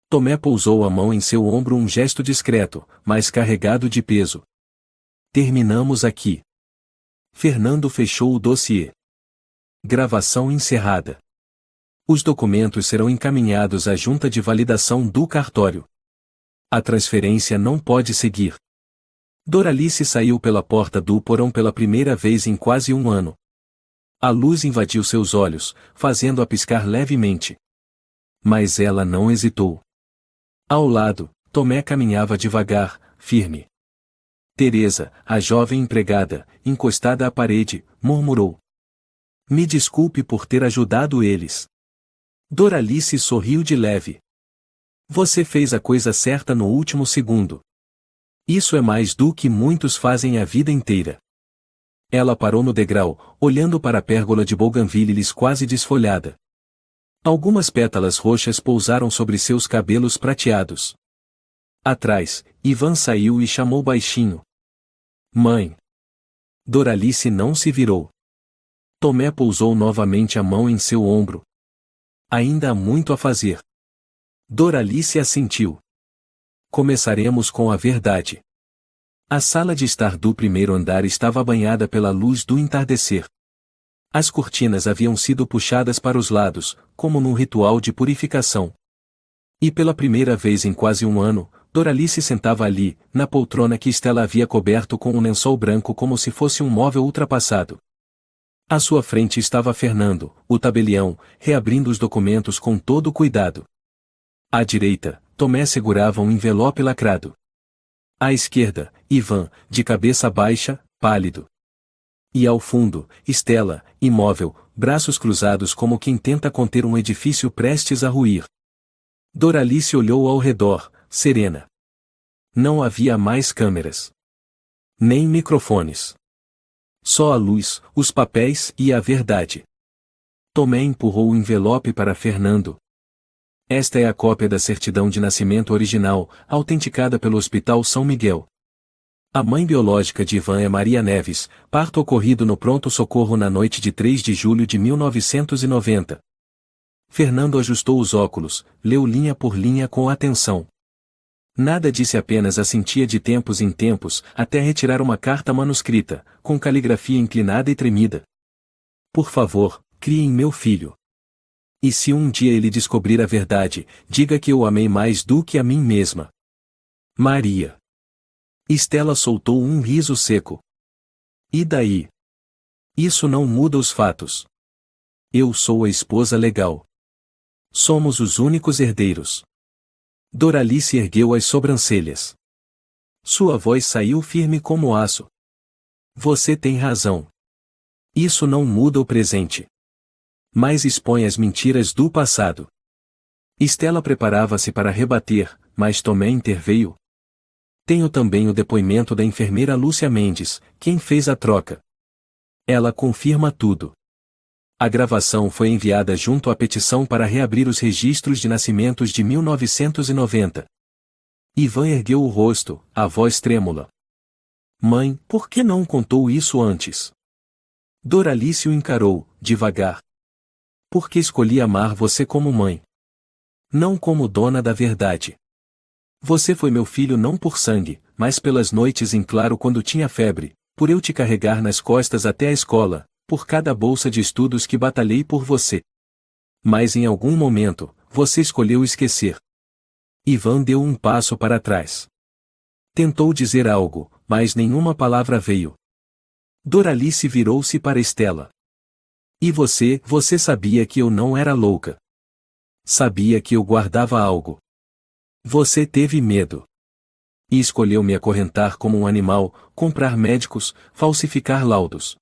Tomé pousou a mão em seu ombro, um gesto discreto, mas carregado de peso. Terminamos aqui. Fernando fechou o dossiê. Gravação encerrada. Os documentos serão encaminhados à junta de validação do cartório. A transferência não pode seguir. Doralice saiu pela porta do porão pela primeira vez em quase um ano. A luz invadiu seus olhos, fazendo-a piscar levemente. Mas ela não hesitou. Ao lado, Tomé caminhava devagar, firme. Teresa, a jovem empregada, encostada à parede, murmurou. Me desculpe por ter ajudado eles. Doralice sorriu de leve. Você fez a coisa certa no último segundo. Isso é mais do que muitos fazem a vida inteira. Ela parou no degrau, olhando para a pérgola de bougainvilleis quase desfolhada. Algumas pétalas roxas pousaram sobre seus cabelos prateados. Atrás, Ivan saiu e chamou baixinho. Mãe. Doralice não se virou. Tomé pousou novamente a mão em seu ombro. Ainda há muito a fazer. Doralice assentiu. Começaremos com a verdade. A sala de estar do primeiro andar estava banhada pela luz do entardecer. As cortinas haviam sido puxadas para os lados, como num ritual de purificação. E pela primeira vez em quase um ano, Doralice sentava ali, na poltrona que Stella havia coberto com um lençol branco como se fosse um móvel ultrapassado. À sua frente estava Fernando, o tabelião, reabrindo os documentos com todo cuidado. À direita, Tomé segurava um envelope lacrado. À esquerda, Ivan, de cabeça baixa, pálido. E ao fundo, Stella, imóvel, braços cruzados como quem tenta conter um edifício prestes a ruir. Doralice olhou ao redor, serena. Não havia mais câmeras. Nem microfones. Só a luz, os papéis e a verdade. Tomé empurrou o envelope para Fernando. Esta é a cópia da certidão de nascimento original, autenticada pelo Hospital São Miguel. A mãe biológica de Ivan é Maria Neves, parto ocorrido no pronto-socorro na noite de 3 de julho de 1990. Fernando ajustou os óculos, leu linha por linha com atenção. Nada disse, apenas assentia de tempos em tempos, até retirar uma carta manuscrita, com caligrafia inclinada e tremida. Por favor, criem meu filho. E se um dia ele descobrir a verdade, diga que eu o amei mais do que a mim mesma. Maria. Stella soltou um riso seco. E daí? Isso não muda os fatos. Eu sou a esposa legal. Somos os únicos herdeiros. Doralice ergueu as sobrancelhas. Sua voz saiu firme como aço. Você tem razão. Isso não muda o presente. Mas expõe as mentiras do passado. Stella preparava-se para rebater, mas Tomé interveio. Tenho também o depoimento da enfermeira Lúcia Mendes, quem fez a troca. Ela confirma tudo. A gravação foi enviada junto à petição para reabrir os registros de nascimentos de 1990. Ivan ergueu o rosto, a voz trêmula. Mãe, por que não contou isso antes? Doralice o encarou, devagar. Porque escolhi amar você como mãe. Não como dona da verdade. Você foi meu filho não por sangue, mas pelas noites em claro quando tinha febre, por eu te carregar nas costas até a escola, por cada bolsa de estudos que batalhei por você. Mas em algum momento, você escolheu esquecer. Ivan deu um passo para trás. Tentou dizer algo, mas nenhuma palavra veio. Doralice virou-se para Stella. E você sabia que eu não era louca. Sabia que eu guardava algo. Você teve medo. E escolheu me acorrentar como um animal, comprar médicos, falsificar laudos.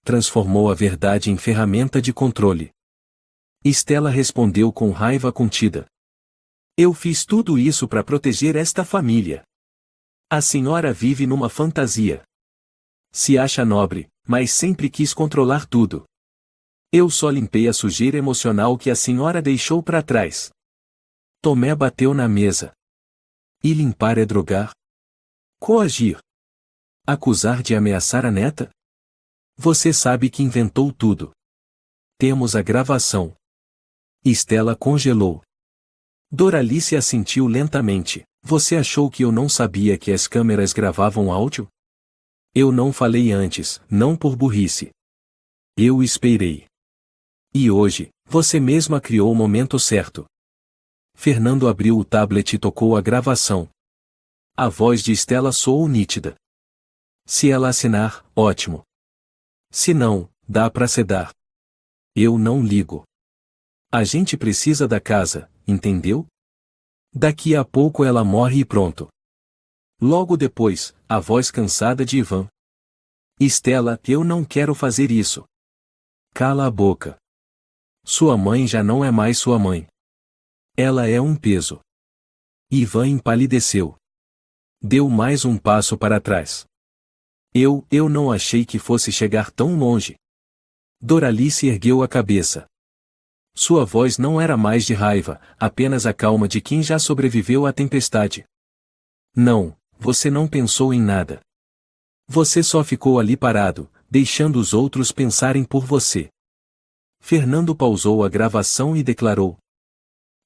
Transformou a verdade em ferramenta de controle. Stella respondeu com raiva contida. Eu fiz tudo isso para proteger esta família. A senhora vive numa fantasia. Se acha nobre, mas sempre quis controlar tudo. Eu só limpei a sujeira emocional que a senhora deixou para trás. Tomé bateu na mesa. E limpar é drogar? Coagir? Acusar de ameaçar a neta? Você sabe que inventou tudo. Temos a gravação. Stella congelou. Doralice assentiu lentamente. Você achou que eu não sabia que as câmeras gravavam áudio? Eu não falei antes, não por burrice. Eu esperei. E hoje, você mesma criou o momento certo. Fernando abriu o tablet e tocou a gravação. A voz de Stella soou nítida. Se ela assinar, ótimo. Se não, dá pra sedar. Eu não ligo. A gente precisa da casa, entendeu? Daqui a pouco ela morre e pronto. Logo depois, a voz cansada de Ivan. Stella, eu não quero fazer isso. Cala a boca. Sua mãe já não é mais sua mãe. Ela é um peso. Ivan empalideceu. Deu mais um passo para trás. Eu não achei que fosse chegar tão longe. Doralice ergueu a cabeça. Sua voz não era mais de raiva, apenas a calma de quem já sobreviveu à tempestade. Não, você não pensou em nada. Você só ficou ali parado, deixando os outros pensarem por você. Fernando pausou a gravação e declarou: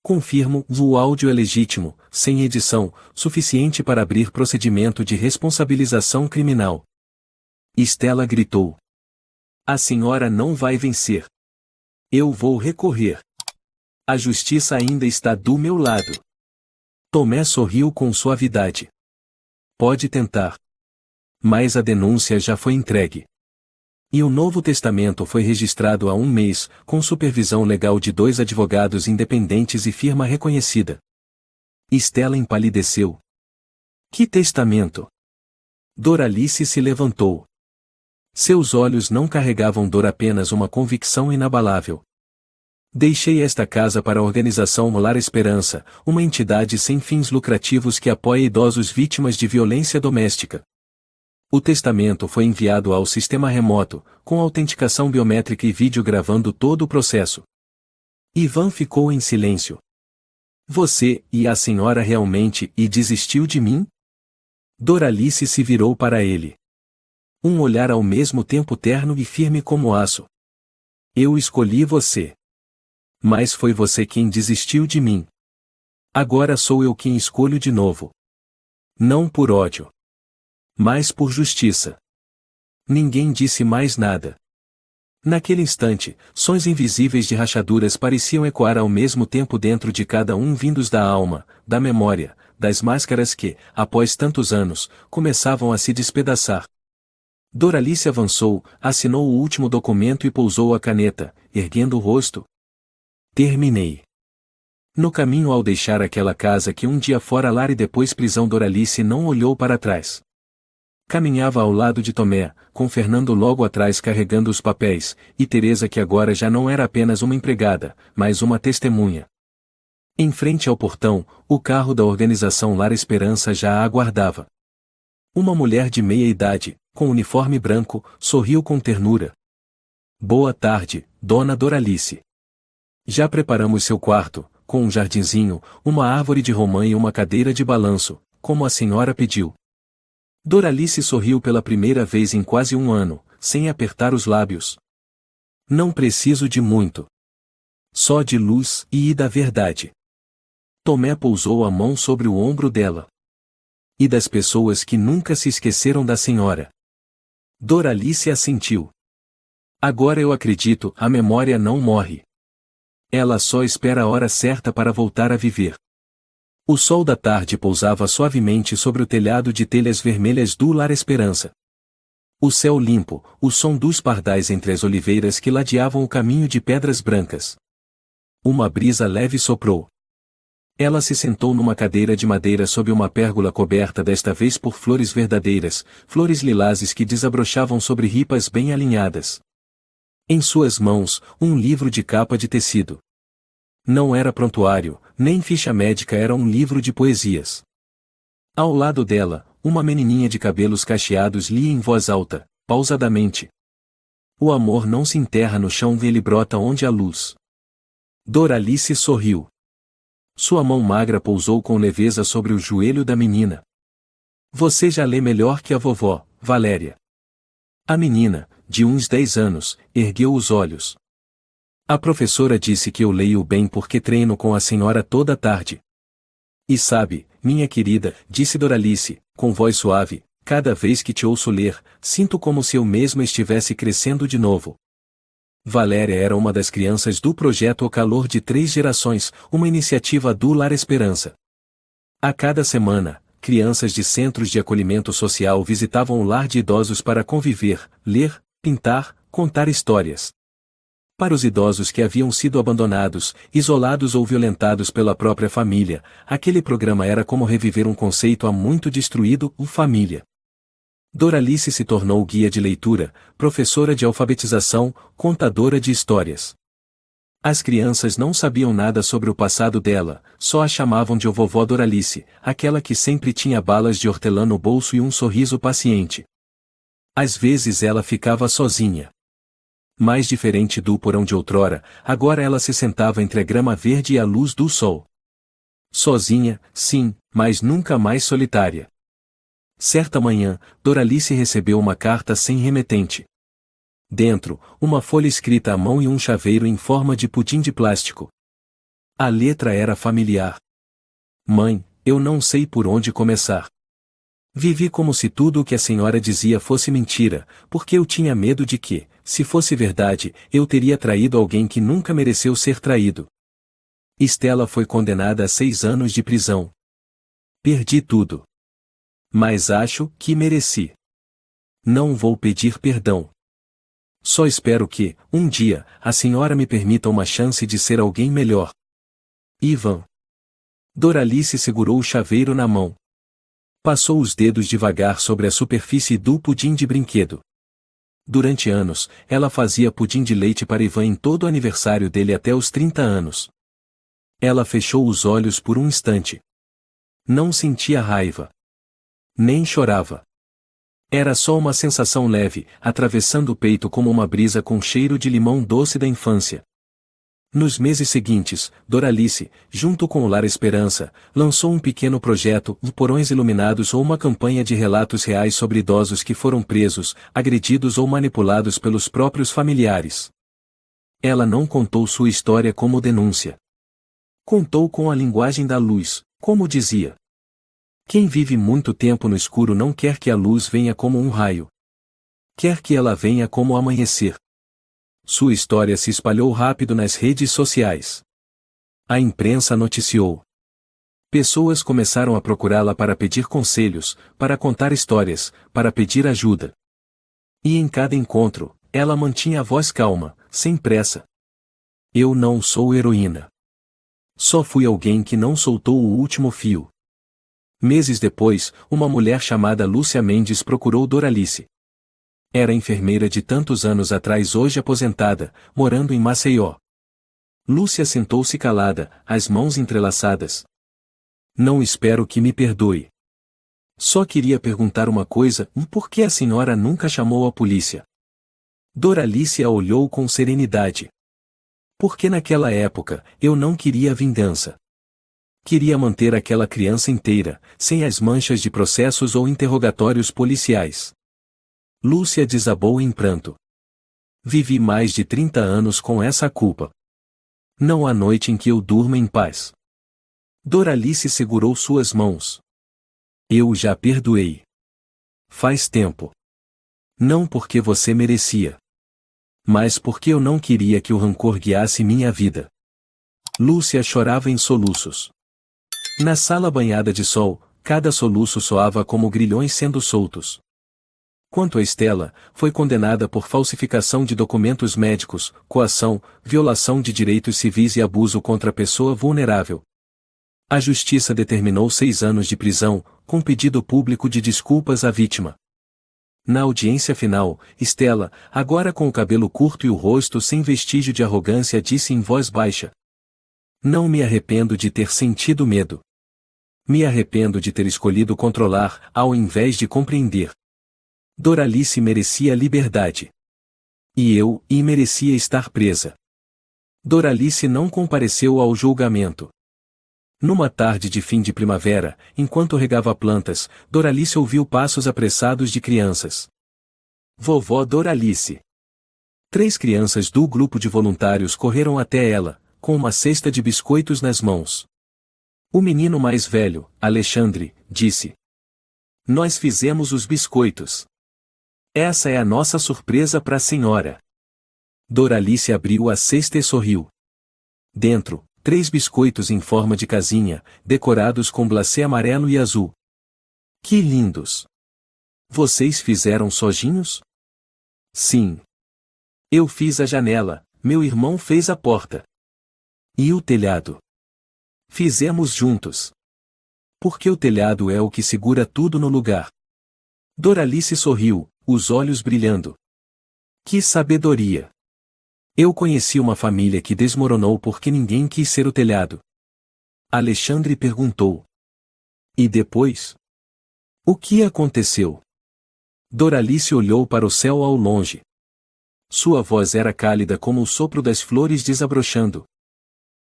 confirmo, o áudio é legítimo, sem edição, suficiente para abrir procedimento de responsabilização criminal. Estela gritou: a senhora não vai vencer. Eu vou recorrer. A justiça ainda está do meu lado. Tomé sorriu com suavidade. Pode tentar. Mas a denúncia já foi entregue. E o Novo Testamento foi registrado há um mês, com supervisão legal de 2 advogados independentes e firma reconhecida. Estela empalideceu. Que testamento? Doralice se levantou. Seus olhos não carregavam dor, apenas uma convicção inabalável. Deixei esta casa para a organização Lar Esperança, uma entidade sem fins lucrativos que apoia idosos vítimas de violência doméstica. O testamento foi enviado ao sistema remoto, com autenticação biométrica e vídeo gravando todo o processo. Ivan ficou em silêncio. Você e a senhora realmente desistiu de mim? Doralice se virou para ele. Um olhar ao mesmo tempo terno e firme como aço. Eu escolhi você. Mas foi você quem desistiu de mim. Agora sou eu quem escolho de novo. Não por ódio, mas por justiça. Ninguém disse mais nada. Naquele instante, sons invisíveis de rachaduras pareciam ecoar ao mesmo tempo dentro de cada um, vindos da alma, da memória, das máscaras que, após tantos anos, começavam a se despedaçar. Doralice avançou, assinou o último documento e pousou a caneta, erguendo o rosto. Terminei. No caminho ao deixar aquela casa que um dia fora lar e depois prisão, Doralice não olhou para trás. Caminhava ao lado de Tomé, com Fernando logo atrás carregando os papéis, e Teresa, que agora já não era apenas uma empregada, mas uma testemunha. Em frente ao portão, o carro da organização Lar Esperança já a aguardava. Uma mulher de meia idade, com uniforme branco, sorriu com ternura. Boa tarde, dona Doralice. Já preparamos seu quarto, com um jardinzinho, uma árvore de romã e uma cadeira de balanço, como a senhora pediu. Doralice sorriu pela primeira vez em quase um ano, sem apertar os lábios. Não preciso de muito. Só de luz e da verdade. Tomé pousou a mão sobre o ombro dela. E das pessoas que nunca se esqueceram da senhora. Doralice assentiu. Agora eu acredito, a memória não morre. Ela só espera a hora certa para voltar a viver. O sol da tarde pousava suavemente sobre o telhado de telhas vermelhas do Lar Esperança. O céu limpo, o som dos pardais entre as oliveiras que ladeavam o caminho de pedras brancas. Uma brisa leve soprou. Ela se sentou numa cadeira de madeira sob uma pérgola coberta desta vez por flores verdadeiras, flores lilazes que desabrochavam sobre ripas bem alinhadas. Em suas mãos, um livro de capa de tecido. Não era prontuário, nem ficha médica, era um livro de poesias. Ao lado dela, uma menininha de cabelos cacheados lia em voz alta, pausadamente. O amor não se enterra no chão, ele brota onde há luz. Doralice sorriu. Sua mão magra pousou com leveza sobre o joelho da menina. Você já lê melhor que a vovó, Valéria. A menina, de uns 10 anos, ergueu os olhos. A professora disse que eu leio bem porque treino com a senhora toda a tarde. E sabe, minha querida, disse Doralice, com voz suave, cada vez que te ouço ler, sinto como se eu mesma estivesse crescendo de novo. Valéria era uma das crianças do projeto O Calor de 3 Gerações, uma iniciativa do Lar Esperança. A cada semana, crianças de centros de acolhimento social visitavam o lar de idosos para conviver, ler, pintar, contar histórias. Para os idosos que haviam sido abandonados, isolados ou violentados pela própria família, aquele programa era como reviver um conceito há muito destruído, o família. Doralice se tornou guia de leitura, professora de alfabetização, contadora de histórias. As crianças não sabiam nada sobre o passado dela, só a chamavam de vovó Doralice, aquela que sempre tinha balas de hortelã no bolso e um sorriso paciente. Às vezes ela ficava sozinha. Mais diferente do porão de outrora, agora ela se sentava entre a grama verde e a luz do sol. Sozinha, sim, mas nunca mais solitária. Certa manhã, Doralice recebeu uma carta sem remetente. Dentro, uma folha escrita à mão e um chaveiro em forma de pudim de plástico. A letra era familiar. Mãe, eu não sei por onde começar. Vivi como se tudo o que a senhora dizia fosse mentira, porque eu tinha medo de que, se fosse verdade, eu teria traído alguém que nunca mereceu ser traído. Estela foi condenada a 6 anos de prisão. Perdi tudo. Mas acho que mereci. Não vou pedir perdão. Só espero que, um dia, a senhora me permita uma chance de ser alguém melhor. Ivan. Doralice segurou o chaveiro na mão. Passou os dedos devagar sobre a superfície do pudim de brinquedo. Durante anos, ela fazia pudim de leite para Ivan em todo o aniversário dele até os 30 anos. Ela fechou os olhos por um instante. Não sentia raiva. Nem chorava. Era só uma sensação leve, atravessando o peito como uma brisa com cheiro de limão doce da infância. Nos meses seguintes, Doralice, junto com o Lar Esperança, lançou um pequeno projeto, Porões Iluminados ou uma campanha de relatos reais sobre idosos que foram presos, agredidos ou manipulados pelos próprios familiares. Ela não contou sua história como denúncia. Contou com a linguagem da luz, como dizia. Quem vive muito tempo no escuro não quer que a luz venha como um raio. Quer que ela venha como amanhecer. Sua história se espalhou rápido nas redes sociais. A imprensa noticiou. Pessoas começaram a procurá-la para pedir conselhos, para contar histórias, para pedir ajuda. E em cada encontro, ela mantinha a voz calma, sem pressa. Eu não sou heroína. Só fui alguém que não soltou o último fio. Meses depois, uma mulher chamada Lúcia Mendes procurou Doralice. Era enfermeira de tantos anos atrás, hoje aposentada, morando em Maceió. Lúcia sentou-se calada, as mãos entrelaçadas. Não espero que me perdoe. Só queria perguntar uma coisa, por que a senhora nunca chamou a polícia? Doralice a olhou com serenidade. Porque naquela época, eu não queria vingança. Queria manter aquela criança inteira, sem as manchas de processos ou interrogatórios policiais. Lúcia desabou em pranto. Vivi mais de 30 anos com essa culpa. Não há noite em que eu durma em paz. Doralice segurou suas mãos. Eu já perdoei. Faz tempo. Não porque você merecia. Mas porque eu não queria que o rancor guiasse minha vida. Lúcia chorava em soluços. Na sala banhada de sol, cada soluço soava como grilhões sendo soltos. Quanto a Estela, foi condenada por falsificação de documentos médicos, coação, violação de direitos civis e abuso contra pessoa vulnerável. A justiça determinou 6 anos de prisão, com pedido público de desculpas à vítima. Na audiência final, Estela, agora com o cabelo curto e o rosto sem vestígio de arrogância, disse em voz baixa: Não me arrependo de ter sentido medo. Me arrependo de ter escolhido controlar, ao invés de compreender. Doralice merecia liberdade. E eu merecia estar presa. Doralice não compareceu ao julgamento. Numa tarde de fim de primavera, enquanto regava plantas, Doralice ouviu passos apressados de crianças. Vovó Doralice. 3 crianças do grupo de voluntários correram até ela, com uma cesta de biscoitos nas mãos. O menino mais velho, Alexandre, disse: Nós fizemos os biscoitos. Essa é a nossa surpresa para a senhora. Doralice abriu a cesta e sorriu. Dentro, 3 biscoitos em forma de casinha, decorados com glacê amarelo e azul. Que lindos! Vocês fizeram sozinhos? Sim. Eu fiz a janela, meu irmão fez a porta. E o telhado? Fizemos juntos. Porque o telhado é o que segura tudo no lugar. Doralice sorriu, os olhos brilhando. Que sabedoria! Eu conheci uma família que desmoronou porque ninguém quis ser o telhado. Alexandre perguntou. E depois? O que aconteceu? Doralice olhou para o céu ao longe. Sua voz era cálida como o sopro das flores desabrochando.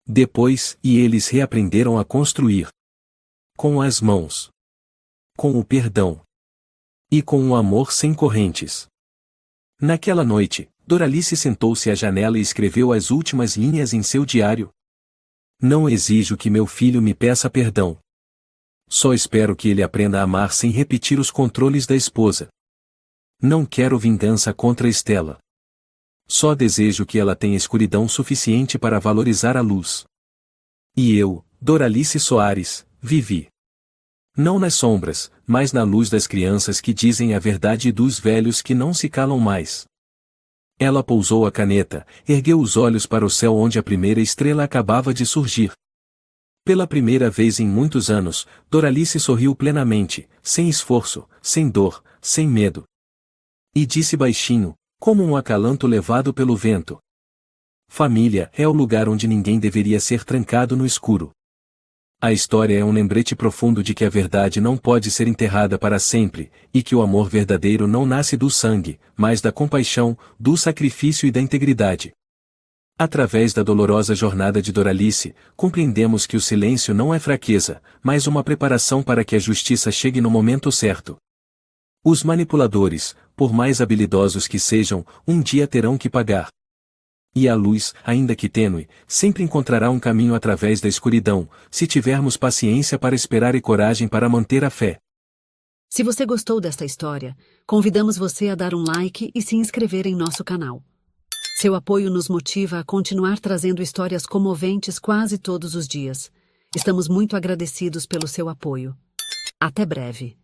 Depois, eles reaprenderam a construir. Com as mãos. Com o perdão. E com o amor sem correntes. Naquela noite, Doralice sentou-se à janela e escreveu as últimas linhas em seu diário. Não exijo que meu filho me peça perdão. Só espero que ele aprenda a amar sem repetir os controles da esposa. Não quero vingança contra Estela. Só desejo que ela tenha escuridão suficiente para valorizar a luz. E eu, Doralice Soares, vivi. Não nas sombras, mas na luz das crianças que dizem a verdade e dos velhos que não se calam mais. Ela pousou a caneta, ergueu os olhos para o céu onde a primeira estrela acabava de surgir. Pela primeira vez em muitos anos, Doralice sorriu plenamente, sem esforço, sem dor, sem medo. E disse baixinho, como um acalanto levado pelo vento: família é o lugar onde ninguém deveria ser trancado no escuro. A história é um lembrete profundo de que a verdade não pode ser enterrada para sempre, e que o amor verdadeiro não nasce do sangue, mas da compaixão, do sacrifício e da integridade. Através da dolorosa jornada de Doralice, compreendemos que o silêncio não é fraqueza, mas uma preparação para que a justiça chegue no momento certo. Os manipuladores, por mais habilidosos que sejam, um dia terão que pagar. E a luz, ainda que tênue, sempre encontrará um caminho através da escuridão, se tivermos paciência para esperar e coragem para manter a fé. Se você gostou desta história, convidamos você a dar um like e se inscrever em nosso canal. Seu apoio nos motiva a continuar trazendo histórias comoventes quase todos os dias. Estamos muito agradecidos pelo seu apoio. Até breve.